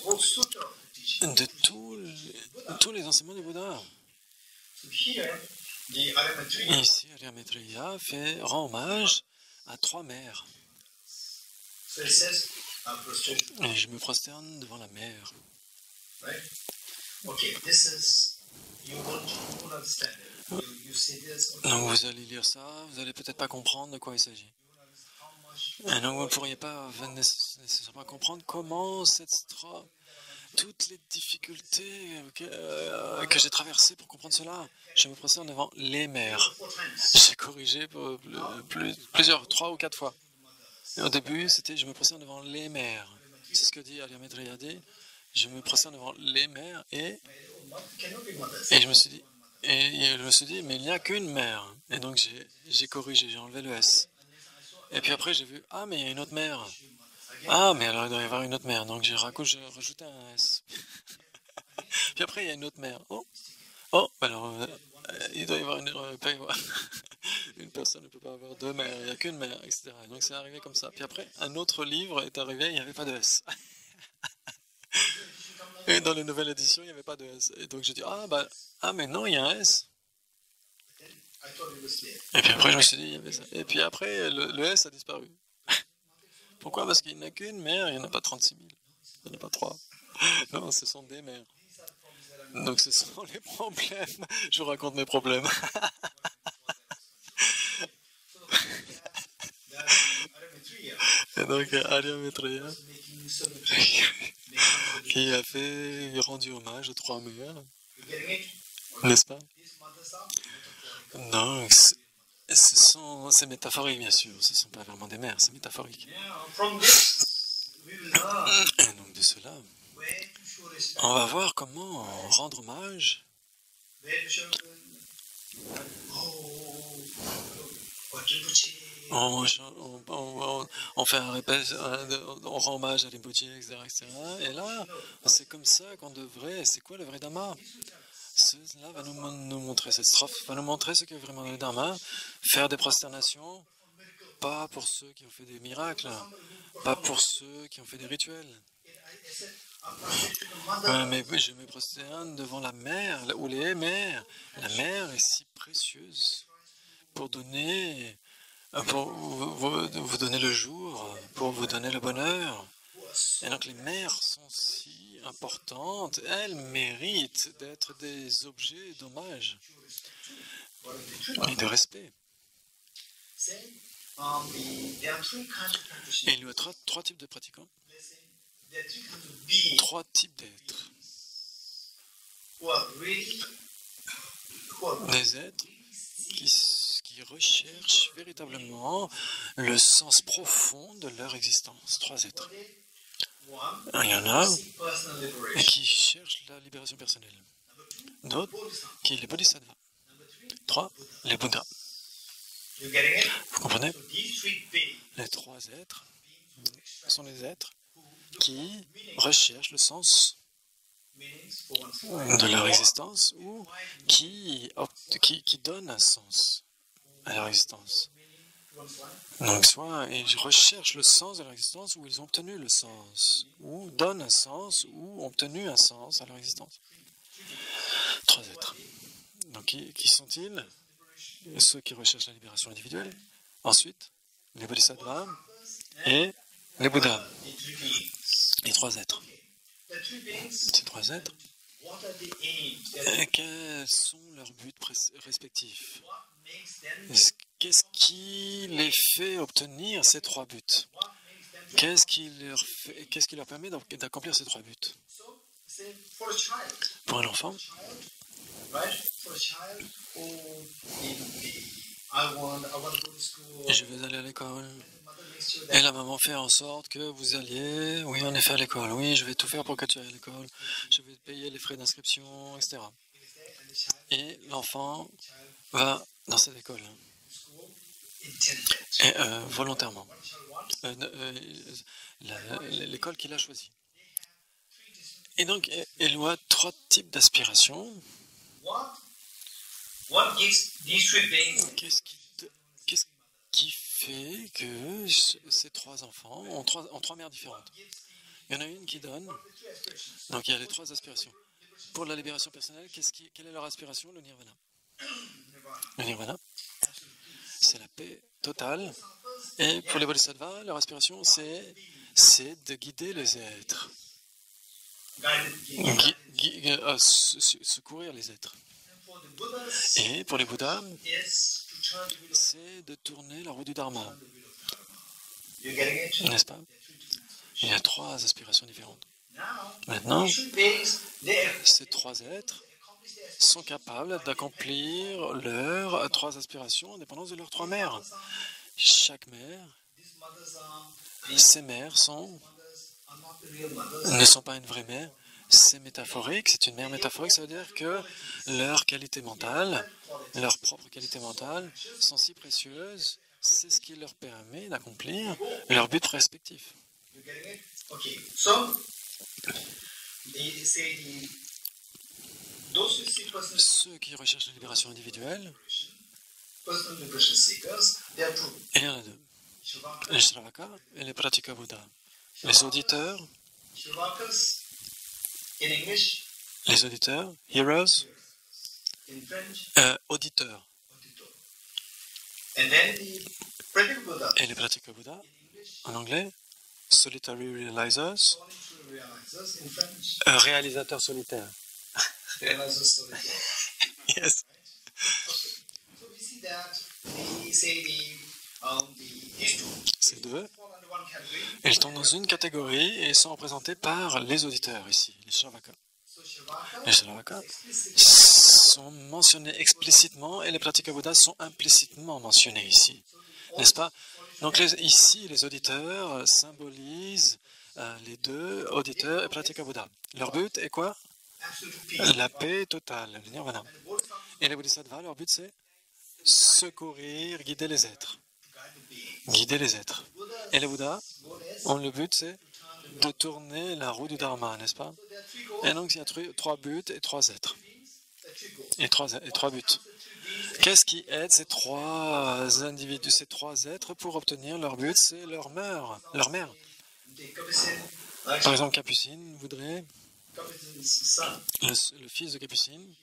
whole sutta of the teaching. de tous les enseignements du Bouddha. So here, the Arya Et ici, Arya Maitreya rend hommage à 3 mères. So it says, prostration, Et je me prosterne devant la mer. right? Okay, this is, you won't understand it. You see this, okay, Donc vous allez lire ça, vous allez peut-être pas comprendre de quoi il s'agit. you won't understand how much. Et donc vous ne pourriez pas nécessairement comprendre comment cette strophe, toutes les difficultés que j'ai traversées pour comprendre cela. Je me prosterne devant les mers. 4 times. J'ai corrigé plusieurs, 3 ou 4 fois. Et au début, c'était je me prosterne devant les mers. C'est ce que dit Arya Maitreya dit. Je me prosterne devant les mers et Cannot be mothers. je me suis dit, mais il n'y a qu'une mer. Et donc j'ai corrigé, j'ai enlevé le S. Et puis après j'ai vu, ah mais il y a une autre mer. Ah mais alors il doit y avoir une autre mer. Donc j'ai rajouté un S. Puis après il y a une autre mer. Oh, alors il doit y avoir une personne ne peut pas avoir 2 mers, il n'y a qu'une mer, etc. Donc c'est arrivé comme ça. Puis après un autre livre est arrivé, il n'y avait pas de S. Et dans les nouvelles éditions, il n'y avait pas de S. Et donc j'ai dit, ah mais non, il y a un S. I thought it was there. Et puis après, je me suis dit, il y avait ça. Et puis après, le S a disparu. Pourquoi? Parce qu'il n'y en a qu'une mer, il n'y en a pas 36 000. Il n'y en a pas 3. Non, ce sont des mers. Donc ce sont les problèmes. Je vous raconte mes problèmes. Et donc, Arya Maitreya, Making salutation. qui a rendu hommage aux 3 mers, You getting it? n'est-ce pas? These mothers are metaphorical. Non, c'est métaphorique, bien sûr. Ce ne sont pas vraiment des mers, c'est métaphorique. Yeah, from this, we will learn Et donc de cela, where to show respect, on va voir comment rendre hommage. where to show, what Rinpoche, On fait on rend hommage à Rinpoche, etc., etc. Et là, c'est comme ça qu'on devrait. C'est quoi le vrai Dharma? Cela va nous montrer, cette strophe va nous montrer ce qu'est vraiment le Dharma. Faire des prosternations, pas pour ceux qui ont fait des miracles, pas pour ceux qui ont fait des rituels. I said, I'm prostrate to the mother. Mais oui, je me prosterne devant la mer, ou les mers. La mer est si précieuse pour donner, pour vous donner le jour, pour vous donner le bonheur. Et donc les mers sont si importantes, elles méritent d'être des objets d'hommage et de respect. Say, there are 3 kinds of practitioners. Et il y a 3 types de pratiquants, There are 3 kinds of beings 3 types d'êtres. who are really, Des êtres qui recherchent véritablement le sens profond de leur existence. 3 êtres. one, Il y en a seek personal et liberation. qui cherchent la libération personnelle. D'autres Bodhisattva. qui sont les bodhisattvas. Number 3, 3, les Bouddhas. you getting it? Vous comprenez? So these 3 beings Les 3 êtres sont les êtres qui recherchent le sens de leur existence ou qui donnent un sens à leur existence. Donc, soit ils recherchent le sens de leur existence ou ils ont obtenu le sens, ou donnent un sens ou ont obtenu un sens à leur existence. 3 êtres. Donc, qui sont-ils? Ceux qui recherchent la libération individuelle. Ensuite, les bodhisattvas et les bouddhas. Les 3 êtres. Ces 3 êtres, quels sont leurs buts respectifs? Qu'est-ce qui les fait obtenir ces 3 buts? Qu'est-ce qui leur permet d'accomplir ces 3 buts? Pour un enfant, je veux aller à l'école. Et la maman fait en sorte que vous alliez, oui, en effet, à l'école. Oui, je vais tout faire pour que tu ailles à l'école. Je vais payer les frais d'inscription, etc. Et l'enfant va dans cette école. Et volontairement. L'école qu'il a choisie. Et donc, il y a 3 types d'aspirations. Qu'est-ce qui fait que ces 3 enfants ont 3 mères différentes? Il y en a une qui donne. Donc, il y a les 3 aspirations. Pour la libération personnelle, quelle est leur aspiration? Le nirvana. Le nirvana, c'est la paix totale. Et pour les bodhisattvas, leur aspiration, c'est de guider les êtres. Secourir les êtres. Et pour les bouddhas, c'est de tourner la roue du dharma. N'est-ce pas? Il y a 3 aspirations différentes. Maintenant, ces 3 êtres sont capables d'accomplir leurs 3 aspirations en dépendance de leurs 3 mères. Chaque mère, ces mères ne sont pas une vraie mère, c'est métaphorique, c'est une mère métaphorique, ça veut dire que leurs qualités mentales, leurs propres qualités mentales sont si précieuses, c'est ce qui leur permet d'accomplir leurs buts respectifs. Ceux qui recherchent la libération individuelle, il y en a 2. Les Shravakas et les Pratika Buddha. Les auditeurs, heroes, auditeurs. Et les Pratika Buddha, en anglais, solitary realizers, réalisateurs solitaires. Yes. Ces 2, ils tombent dans une catégorie et sont représentés par les auditeurs ici, les Shravakas. Les Shravakas sont mentionnés explicitement et les Pratika Buddha sont implicitement mentionnés ici, n'est-ce pas? Donc ici, les auditeurs symbolisent les 2, auditeurs et Pratika Buddha. Leur but est quoi? La paix totale, le nirvana. Et les bodhisattvas, leur but c'est secourir, guider les êtres. Guider les êtres. Et les Bouddhas, le but c'est de tourner la roue du Dharma, n'est-ce pas? Et donc il y a 3 buts et 3 êtres. Et 3 buts. Qu'est-ce qui aide ces 3 individus, ces 3 êtres pour obtenir leur but? C'est leur mère. Par exemple, Capucine voudrait, le fils de Capucine,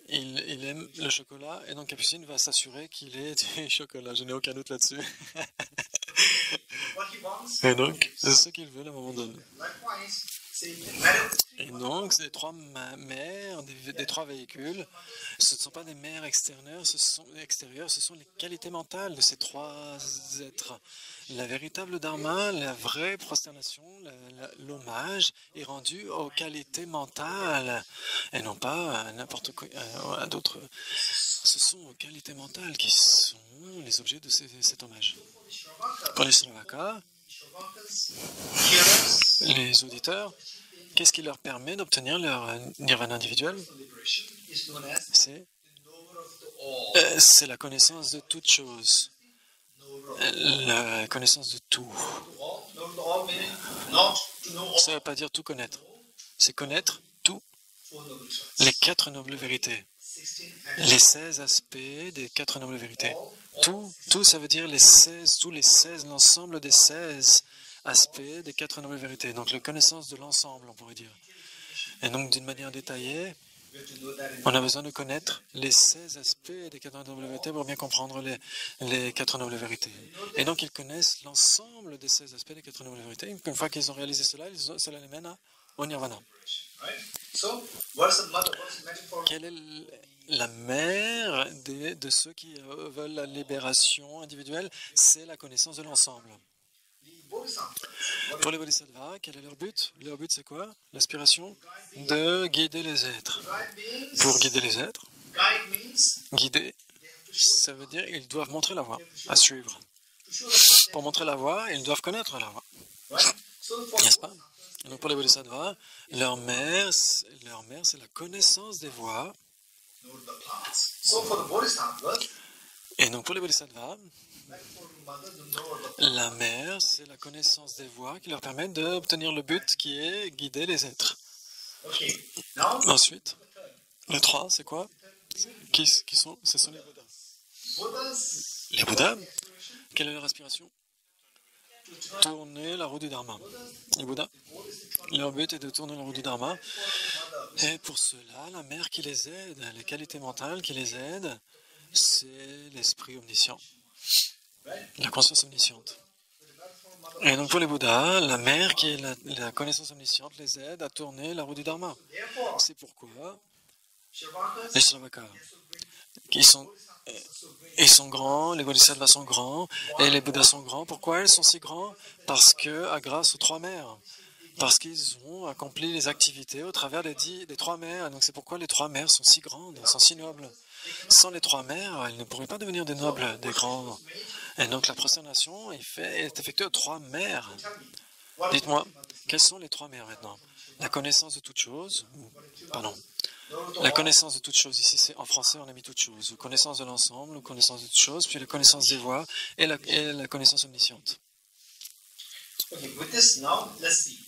il aime le chocolat, et donc Capucine va s'assurer qu'il ait du chocolat. Je n'ai aucun doute là-dessus. Et donc, c'est ce qu'il veut à un moment donné. Et donc, ces 3 mères des 3 véhicules, ce ne sont pas des mères extérieures, ce sont les qualités mentales de ces 3 êtres. La véritable dharma, la vraie prosternation, l'hommage est rendu aux qualités mentales et non pas à n'importe quoi, à d'autres. Ce sont aux qualités mentales qui sont les objets de cet hommage. Pour les Shravakas, les auditeurs, qu'est-ce qui leur permet d'obtenir leur nirvana individuel? C'est la connaissance de toute chose, la connaissance de tout. Know all meaning not to know all. Ça ne veut pas dire tout connaître. C'est connaître tout, Four noble truths. les 4 nobles vérités. 16 Les 16 aspects des 4 nobles vérités. Tout, ça veut dire tous les 16, l'ensemble des 16 aspects des 4 nobles vérités. Donc la connaissance de l'ensemble, on pourrait dire. Et donc d'une manière détaillée, we have to know that in on a besoin de connaître les 16 aspects des 4 nobles vérités pour bien comprendre les 4 nobles vérités. Et donc ils connaissent l'ensemble des 16 aspects des 4 nobles vérités. Une fois qu'ils ont réalisé cela, cela les mène au nirvana. right? So, what's the mother? What's the metaphor? Quelle est la mère de ceux qui veulent la libération individuelle? C'est la connaissance de l'ensemble. The bodhisattvas. Pour les bodhisattvas, quel est leur but? Leur but, c'est quoi? L'aspiration de guider les êtres. Guide means, Pour guider les êtres, guide means guider, ça veut dire qu'ils doivent montrer la voie à suivre. to show us Pour montrer la voie, ils doivent connaître la voie, right? So for n'est-ce pas? Donc pour les bodhisattvas, leur mère, c'est la connaissance des voies. know the paths. So for the bodhisattvas, Et donc pour les bodhisattvas, metaphor mother to know the paths. la mère, c'est la connaissance des voies qui leur permettent d'obtenir le but qui est guider les êtres. Okay. Now, Ensuite, le 3, c'est quoi? Ce sont les Bouddhas. Buddhas, Les Bouddhas, quelle est leur aspiration? Tourner la roue du Dharma. Les Bouddhas, leur but est de tourner la roue du Dharma. Et pour cela, la mère qui les aide, les qualités mentales qui les aident, c'est l'esprit omniscient, la conscience omnisciente. Et donc pour les Bouddhas, la mère qui est la connaissance omnisciente les aide à tourner la roue du Dharma. therefore, C'est pourquoi Shravakas, les Shravakas, ils sont grands, les Bodhisattvas sont grands, et les Bouddhas sont grands. Pourquoi ils sont si grands? Parce que, à grâce aux 3 mères. Parce qu'ils ont accompli les activités au travers des 3 mères. Donc c'est pourquoi les 3 mères sont si grandes, sont si nobles. Sans les 3 mères, ils ne pourraient pas devenir des nobles, des grands. Et donc la prosternation est effectuée aux 3 mères. Dites-moi, quelles sont les 3 mères maintenant? La connaissance de toute chose, pardon, la connaissance de toute chose, ici c'est en français on a mis toute chose, connaissance de l'ensemble, connaissance de toute chose, puis la connaissance des voies et la connaissance omnisciente. okay, with this now, let's see.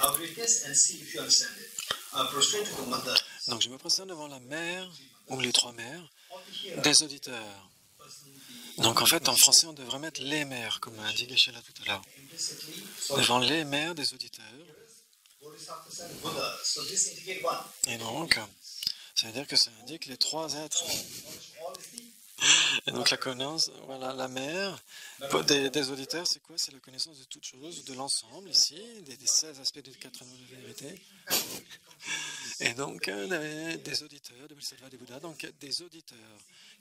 I'll read this and see if you understand it. Prostrate to the mother Donc je me prosterne devant la mère, ou les 3 mères, of the hearer. des auditeurs. Donc en fait en français on devrait mettre les mères, comme a dit Geshe-la tout à l'heure. Implicitly, so Devant les mères des auditeurs. bodhisattvas and Buddha. So this indicates one. Et donc, ça veut dire que ça indique les 3 êtres. All is the Et donc la connaissance, voilà, la mère des auditeurs, c'est quoi? C'est la connaissance de toute chose, de l'ensemble ici, des 16 aspects des 4 nobles vérités. Et donc des auditeurs, des Bodhisattvas, des Bouddhas, donc des auditeurs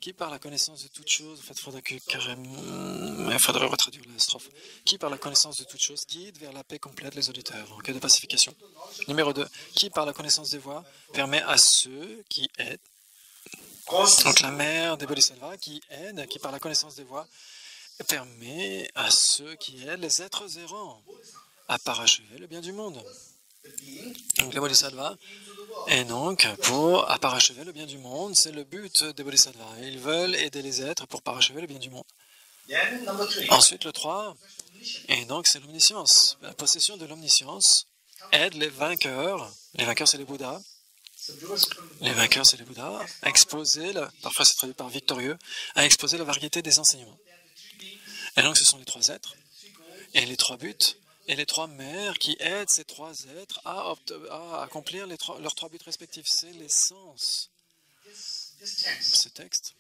qui par la connaissance de toute chose, en fait, il faudrait retraduire la strophe, qui par la connaissance de toute chose guide vers la paix complète les auditeurs, en cas de pacification. Numéro 2, qui par la connaissance des voies permet à ceux qui aident. Donc la mère des Bodhisattvas qui aide, qui par la connaissance des voies, permet à ceux qui aident les êtres errants à parachever le bien du monde. Donc les Bodhisattvas, et donc pour parachever le bien du monde, c'est le but des Bodhisattvas. Ils veulent aider les êtres pour parachever le bien du monde. Then number 3. Ensuite le 3, et donc c'est l'omniscience. La possession de l'omniscience aide les vainqueurs c'est les Bouddhas. Les vainqueurs, c'est les Bouddhas, à exposer, parfois c'est traduit par victorieux, à exposer la variété des enseignements. Et donc ce sont les 3 êtres, et les 3 buts, et les 3 mères qui aident ces 3 êtres à accomplir leurs 3 buts respectifs. C'est l'essence This text de ce texte,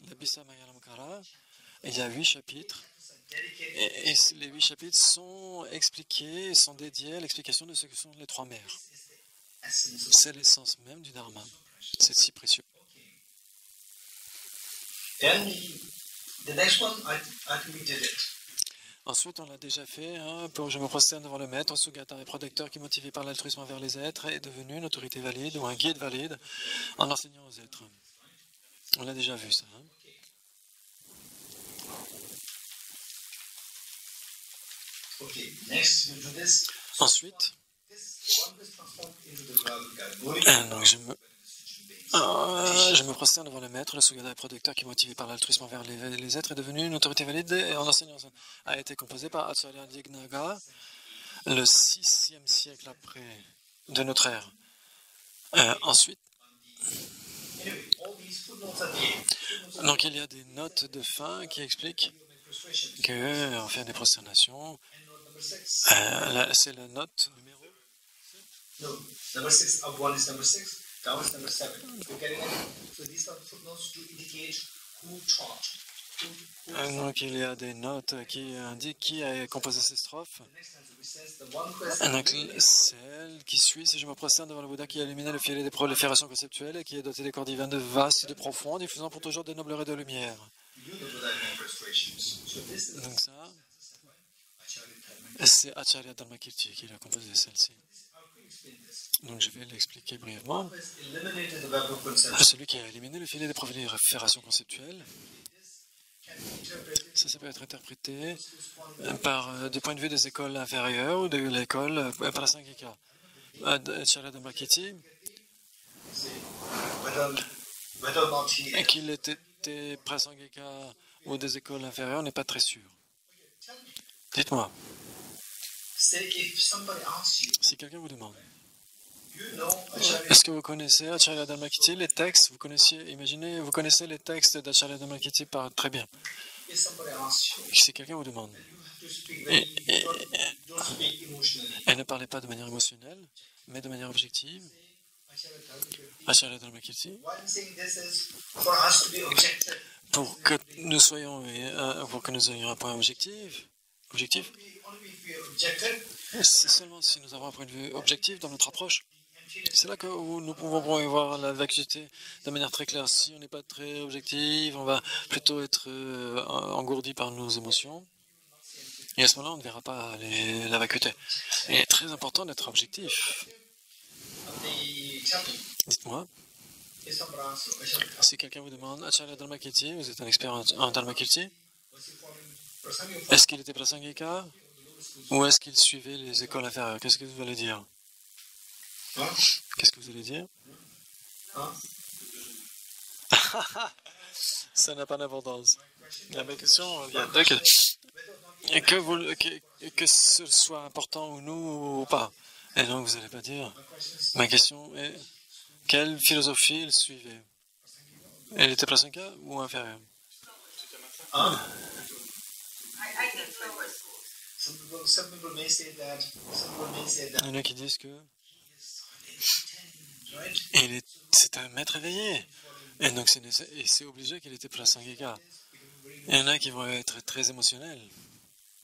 l'Abhisamayalamakara. Il y a 8 chapitres, et les 8 chapitres sont expliqués, sont dédiés à l'explication de ce que sont les 3 mères. essence of C'est l'essence même du Dharma. C'est si précieux. Then the next one, I think we did it. Ensuite, on l'a déjà fait, pour je me prosterne devant le maître, Sugata et protecteur qui, motivé par l'altruisme envers les êtres, est devenu une autorité valide ou un guide valide en enseignant aux êtres. On l'a déjà vu ça. Okay, next we'll do this. Ensuite, This one is transformed into the Gurukha. donc Je me prosterne devant le maître, le Sugata est producteur qui, motivé par l'altruisme envers les êtres, est devenu une autorité valide et en enseignant a été composé par Acharya Dignaga, le 6e siècle après de notre ère. Ensuite, Anyway, all these footnotes are there. donc il y a des notes de fin qui expliquent qu'on fait des prosternations. And note number 6. C'est la note numéro. No, number 6 of 1 is number 6, down is number 7. You're getting it? So these are the footnotes to indicate who taught. Donc il y a des notes qui indiquent qui a composé ces strophes. The next stanza which says the one question Donc celle qui suit, si je me prosterne devant le Bouddha qui a éliminé le filet des proliférations conceptuelles et qui est doté des corps divins de vastes et de profonds, diffusant pour toujours des nobles raies de lumière. you the Buddha in frustrations. So this is Donc ça, Acharya Dharma. c'est Acharya Dharmakirti qui a composé celle-ci. I'll quickly explain this. Donc je vais l'expliquer brièvement. Who has eliminated the web of concepts Celui qui a éliminé le filet des proliférations conceptuelles, can be interpreted ça peut être interprété du point de vue des écoles inférieures ou de l'école Prasangika. Acharya Dharmakirti, whether or not he qu'il était Prasangika ou des écoles inférieures n'est pas très sûr. tell me. Dites-moi, Say if somebody asks you, si quelqu'un vous demande, you know Acharya est-ce que vous connaissez Acharya Dharmakirti, les textes, vous connaissez les textes d'Acharya Dharmakirti très bien. if somebody asks you, Si quelqu'un vous demande, you have to speak very don't speak emotionally. et ne parlez pas de manière émotionnelle, mais de manière objective, Acharya Dharma. Acharya Dharmakirti, Why I'm saying this is for us to be objective. pour que nous ayons un point objectif, Only if we are objective, c'est seulement si nous avons un point de vue objectif dans notre approche. C'est là que nous pouvons voir la vacuité de manière très claire. Si on n'est pas très objectif, on va plutôt être engourdi par nos émotions. Et à ce moment-là, on ne verra pas la vacuité. Il est très important d'être objectif. Dites-moi, if somebody asks you, Acharya Dharma, si quelqu'un vous demande, Acharya Dharmakirti, vous êtes un expert en Dharmakirti, was he following Prasangika? est-ce qu'il était Prasangika ou est-ce qu'il suivait les écoles inférieures? Qu'est-ce que vous allez dire? Huh? Qu'est-ce que vous allez dire? Huh? Ça n'a pas d'importance. La même question, il y a deux que ce soit important ou nous ou pas. Et donc vous n'allez pas dire. Ma question est, quelle philosophie il suivait? Elle était Prasangika ou inférieure? Huh? Some people may say that. Some people may say that. Il y en a qui disent que Right? c'est un maître éveillé. Et donc c'est obligé qu'il était Prasangika. Il y en a qui vont être très émotionnels.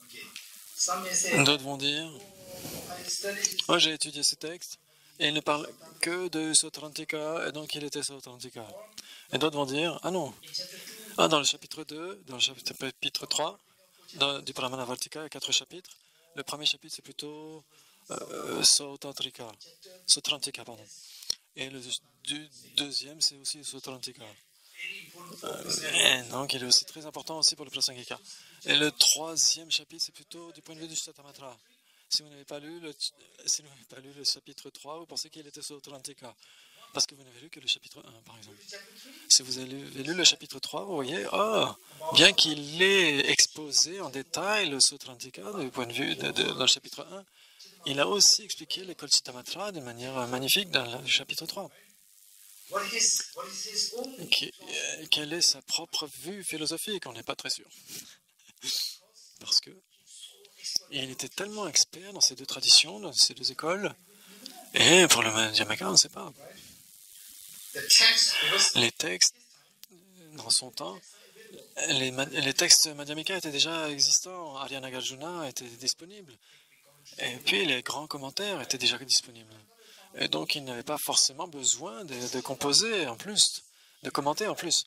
Okay. Some may say, D'autres vont dire, I studied moi j'ai étudié ce texte et il ne parle que de Sautrantika et donc il était Sautrantika. Et d'autres vont dire, ah non, in chapter 2, dans le chapitre 2, dans le chapitre 3, du Pramanavartika, il y a 4 chapitres. Le premier chapitre c'est plutôt Sautrantika, pardon. Et le deuxième c'est aussi Sautrantika. very important for Et donc il est aussi très important aussi pour le Prasangika. Et le troisième chapitre c'est plutôt du point de vue du Satamatra. Si vous n'avez pas lu le chapitre 3, vous pensez qu'il était Sautrantika. Parce que vous n'avez lu que le chapitre 1, par exemple. Si vous avez lu le chapitre 3, vous voyez, bien qu'il ait exposé en détail le Sautrantika du point de vue dans le chapitre 1, il a aussi expliqué l'école Chitamatra de manière magnifique dans le chapitre 3. what is his own Quelle est sa propre vue philosophique? On n'est pas très sûr. Parce que il était tellement expert dans ces deux traditions, dans ces deux écoles, et pour le Madhyamaka, on ne sait pas. the text was Les textes, dans son temps, les textes Madhyamaka étaient déjà existants, Arya Nagarjuna était disponible, et puis les grands commentaires étaient déjà disponibles. Et donc il n'avait pas forcément besoin de composer en plus, de commenter en plus.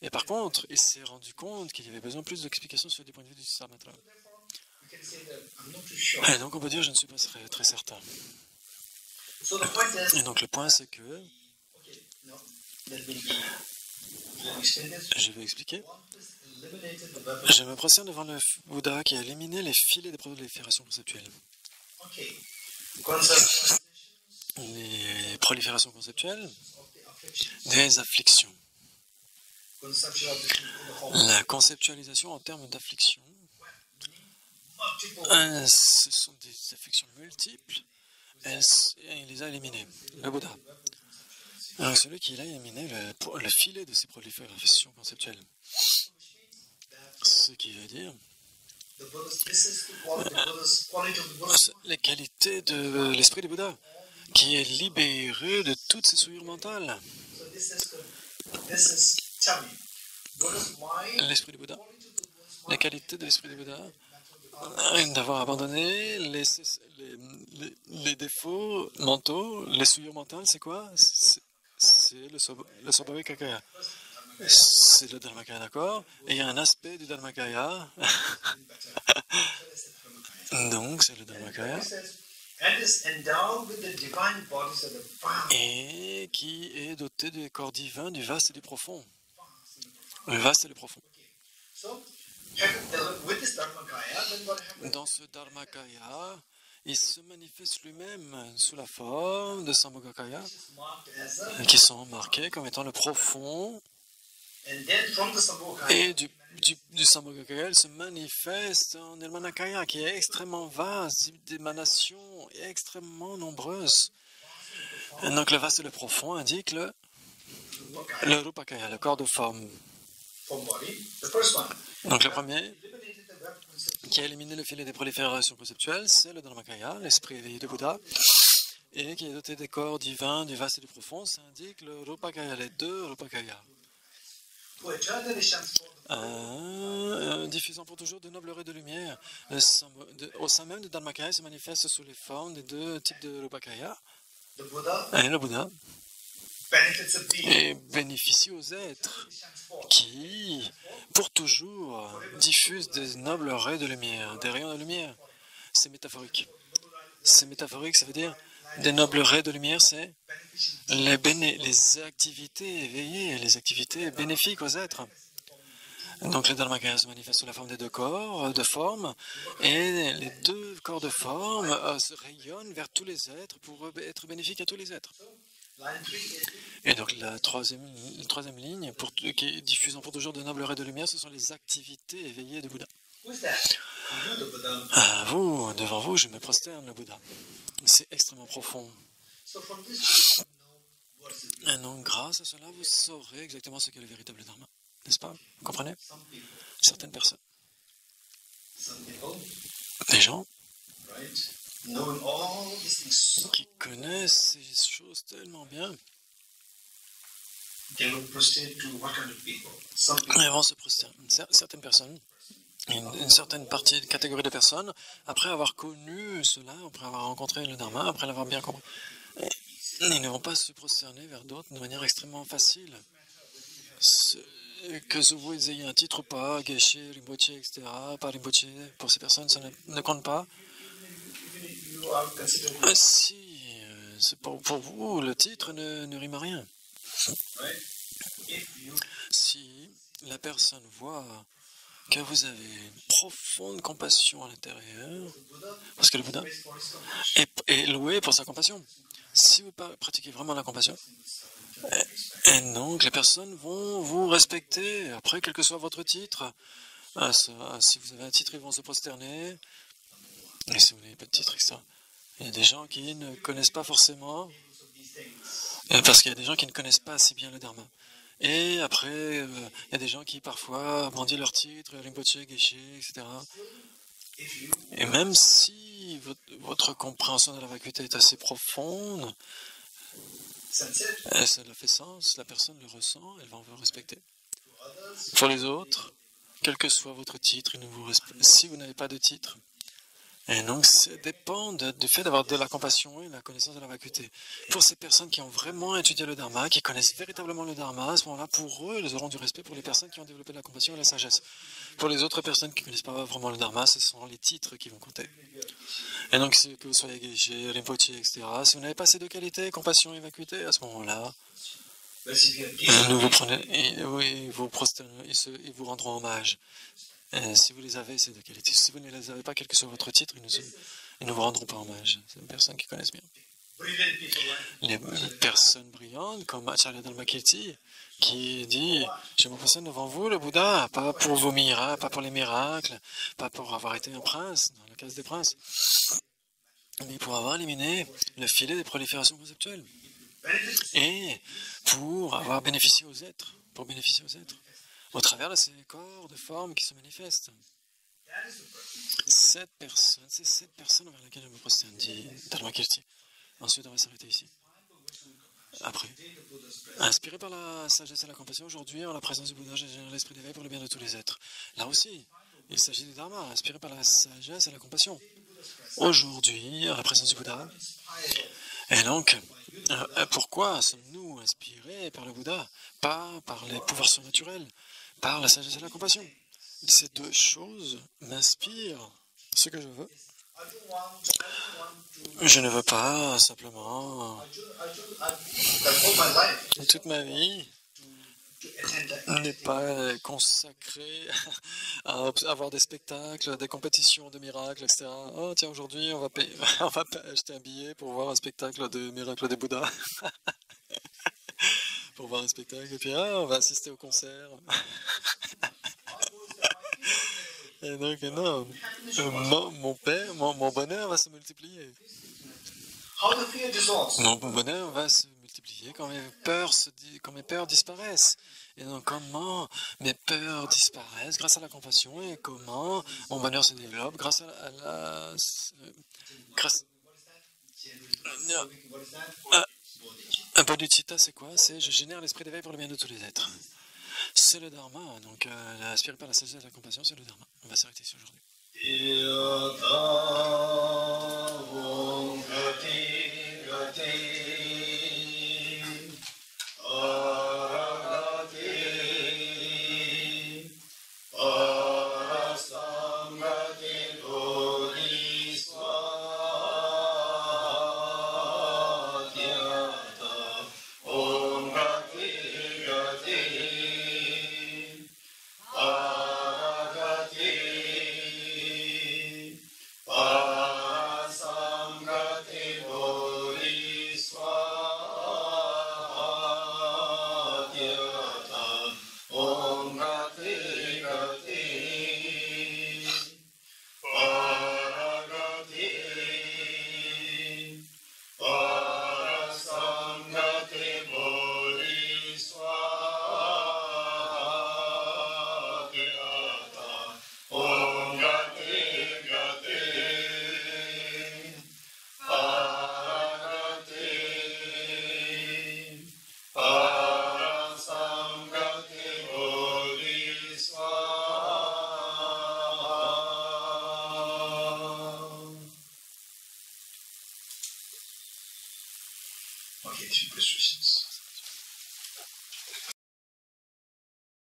Et par contre, il s'est rendu compte qu'il y avait besoin de plus d'explications sur des points de vue du Samatra. we can say that I'm not too sure. Et donc on peut dire, je ne suis pas très certain. So the point is, Et donc le point c'est que, okay, no, let me explain this. je vais expliquer, One is eliminated the web. je me prosterne devant le Bouddha qui a éliminé les filets des proliférations conceptuelles. Okay, concept Les proliférations conceptuelles of the des afflictions. Conceptualization in the form La conceptualisation en termes d'afflictions, multiple. ce sont des afflictions multiples, et il les a éliminées, le Bouddha. Alors, celui qui a éliminé le filet de ces proliférations conceptuelles. Ce qui veut dire The Buddha's, this is the Buddha's quality of the Buddha's. les qualités de l'esprit du Bouddha, qui est libéré de toutes ces souillures mentales. So this is tell me, Buddha's mind, L'esprit du Bouddha, quality of the Buddha's la mind, qualité de l'esprit du Bouddha, d'avoir abandonné les défauts mentaux, les souillures mentales, c'est quoi? C'est le Svabhavika. C'est le Dharmakaya, d'accord? Et il y a un aspect du Dharmakaya. Donc, c'est le Dharmakaya. and is endowed with the divine bodies of the vast Et qui est doté des corps divins du vaste et du profond. Le vaste et le profond. So, with this Dharmakaya, then what happens? Dans ce Dharmakaya, il se manifeste lui-même sous la forme de Sambhogakaya, It's marked as a, qui sont marqués comme étant le profond. and then from the Sambhogakaya, Et du Sambhogakaya, il se manifeste en Nirmanakaya, qui est extrêmement vaste, d'émanations extrêmement nombreuses. Et donc le vaste et le profond indique le Rupakaya, le corps de forme. from body, the first one, Donc le premier, eliminated the web concept. qui a éliminé le filet des proliférations conceptuelles, c'est le Dharmakaya, l'esprit éveillé de Bouddha, et qui est doté des corps divins, du vaste et du profond. Ça indique le Rupakaya, les deux Rupakaya. Who eternally shines forth Diffusant pour toujours de nobles raies de lumière. Au sein même du Dharmakaya, se manifeste sous les formes des deux types de Rupakaya. the Buddha, Et le Bouddha benefits of being. et bénéficie aux êtres Shines forth. qui, pour toujours, diffusent des nobles raies de lumière, des rayons de lumière. C'est métaphorique. C'est métaphorique, ça veut dire des nobles raies de lumière, c'est les activités éveillées, les activités bénéfiques aux êtres. Donc le Dharmakaya se manifeste sous la forme des deux corps de forme, et les deux corps de forme se rayonnent vers tous les êtres pour être bénéfiques à tous les êtres. Line 3 is Et donc la troisième ligne, qui est diffusant pour toujours de nobles raies de lumière, ce sont les activités éveillées du Bouddha. who's that? You, the Buddha. Devant vous, je me prosterne, le Bouddha. C'est extrêmement profond. So from this, you know what is it? Et donc grâce à cela, vous saurez exactement ce qu'est le véritable Dharma. N'est-ce pas? Vous comprenez? Some people, Certaines personnes, des gens right, knowing all these things, so qui connaissent ces choses tellement bien, they will proceed to what kind of people? Some people, ils vont se prosterner. Certaines personnes, une certaine catégorie de personnes, après avoir connu cela, après avoir rencontré le Dharma, après l'avoir bien compris, ils ne vont pas se prosterner vers d'autres de manière extrêmement facile. Que vous ayez un titre ou pas, Geshe, Rinpoche, etc., pas Rinpoche, pour ces personnes, ça ne compte pas. even if you are considered, Si, c'est pour vous, le titre ne rime à rien. right? If you Si la personne voit que vous avez une profonde compassion à l'intérieur, the Buddha parce que le Bouddha prays for his compassion, est loué pour sa compassion. Si vous pratiquez vraiment la compassion, et donc les personnes vont vous respecter, après quel que soit votre titre. Si vous avez un titre, ils vont se prosterner. Et si vous n'avez pas de titre, etc. Il y a des gens qui ne connaissent pas forcément, of these things. parce qu'il y a des gens qui ne connaissent pas assez bien le Dharma. Et après, il y a des gens qui parfois brandissent leur titre, Rinpoche, Geshe, etc. If you Et même si votre compréhension de la vacuité est assez profonde, sense it ça fait sens, la personne le ressent, elle va vous respecter. to others, Pour les autres, quel que soit votre titre, ils ne vous respectent. Si vous n'avez pas de titre, et donc ça dépend du fait d'avoir de la compassion et de la connaissance de la vacuité. Pour ces personnes qui ont vraiment étudié le Dharma, qui connaissent véritablement le Dharma, à ce moment-là, pour eux, ils auront du respect pour les personnes qui ont développé de la compassion et la sagesse. Pour les autres personnes qui ne connaissent pas vraiment le Dharma, ce sont les titres qui vont compter. Et donc, que vous soyez Geshe, Rinpoche, etc., si vous n'avez pas ces deux qualités, compassion et vacuité, à ce moment-là, but if you have given, nous vous prenez, ils vous prosternent, ils vous rendront hommage. Si vous les avez, ces deux qualités. Si vous ne les avez pas, quel que soit votre titre, ils ne vous rendront pas hommage. C'est des personnes qui connaissent bien. brilliant people Les personnes brillantes comme Acharya Dharmakirti qui dit je me présente devant vous le Bouddha, pas pour vos miracles, pas pour les miracles, pas pour avoir été un prince dans la case des princes, mais pour avoir éliminé le filet des proliférations conceptuelles et pour avoir bénéficié aux êtres, au travers de ces corps de formes qui se manifestent. C'est cette personne vers laquelle je me prosterne, dit Dharmakirti. Ensuite, on va s'arrêter ici. Après, inspiré par la sagesse et la compassion, aujourd'hui, en la présence du Bouddha, je génère l'esprit d'éveil pour le bien de tous les êtres. Là aussi, il s'agit du Dharma, inspiré par la sagesse et la compassion. Aujourd'hui, en la présence du Bouddha. Et donc, pourquoi sommes-nous inspirés par le Bouddha, pas par les pouvoirs surnaturels, par la sagesse et la compassion? Ces deux choses m'inspirent ce que je veux. Je ne veux pas simplement, toute ma vie, n'est pas consacré à avoir des spectacles, des compétitions de miracles, etc. Oh tiens, aujourd'hui, on va acheter un billet pour voir un spectacle de miracles des Bouddhas. Pour voir un spectacle, et puis on va assister au concert. Et donc, non, mon bonheur va se multiplier. Mon bonheur va se multiplier quand mes peurs disparaissent. Et donc, comment mes peurs disparaissent grâce à la compassion et comment mon bonheur se développe grâce à la... Un bodhicitta, c'est quoi? C'est je génère l'esprit d'éveil pour le bien de tous les êtres. C'est le Dharma, donc inspiré par la sagesse et la compassion, c'est le Dharma. On va s'arrêter ici aujourd'hui. Okay, super solutions.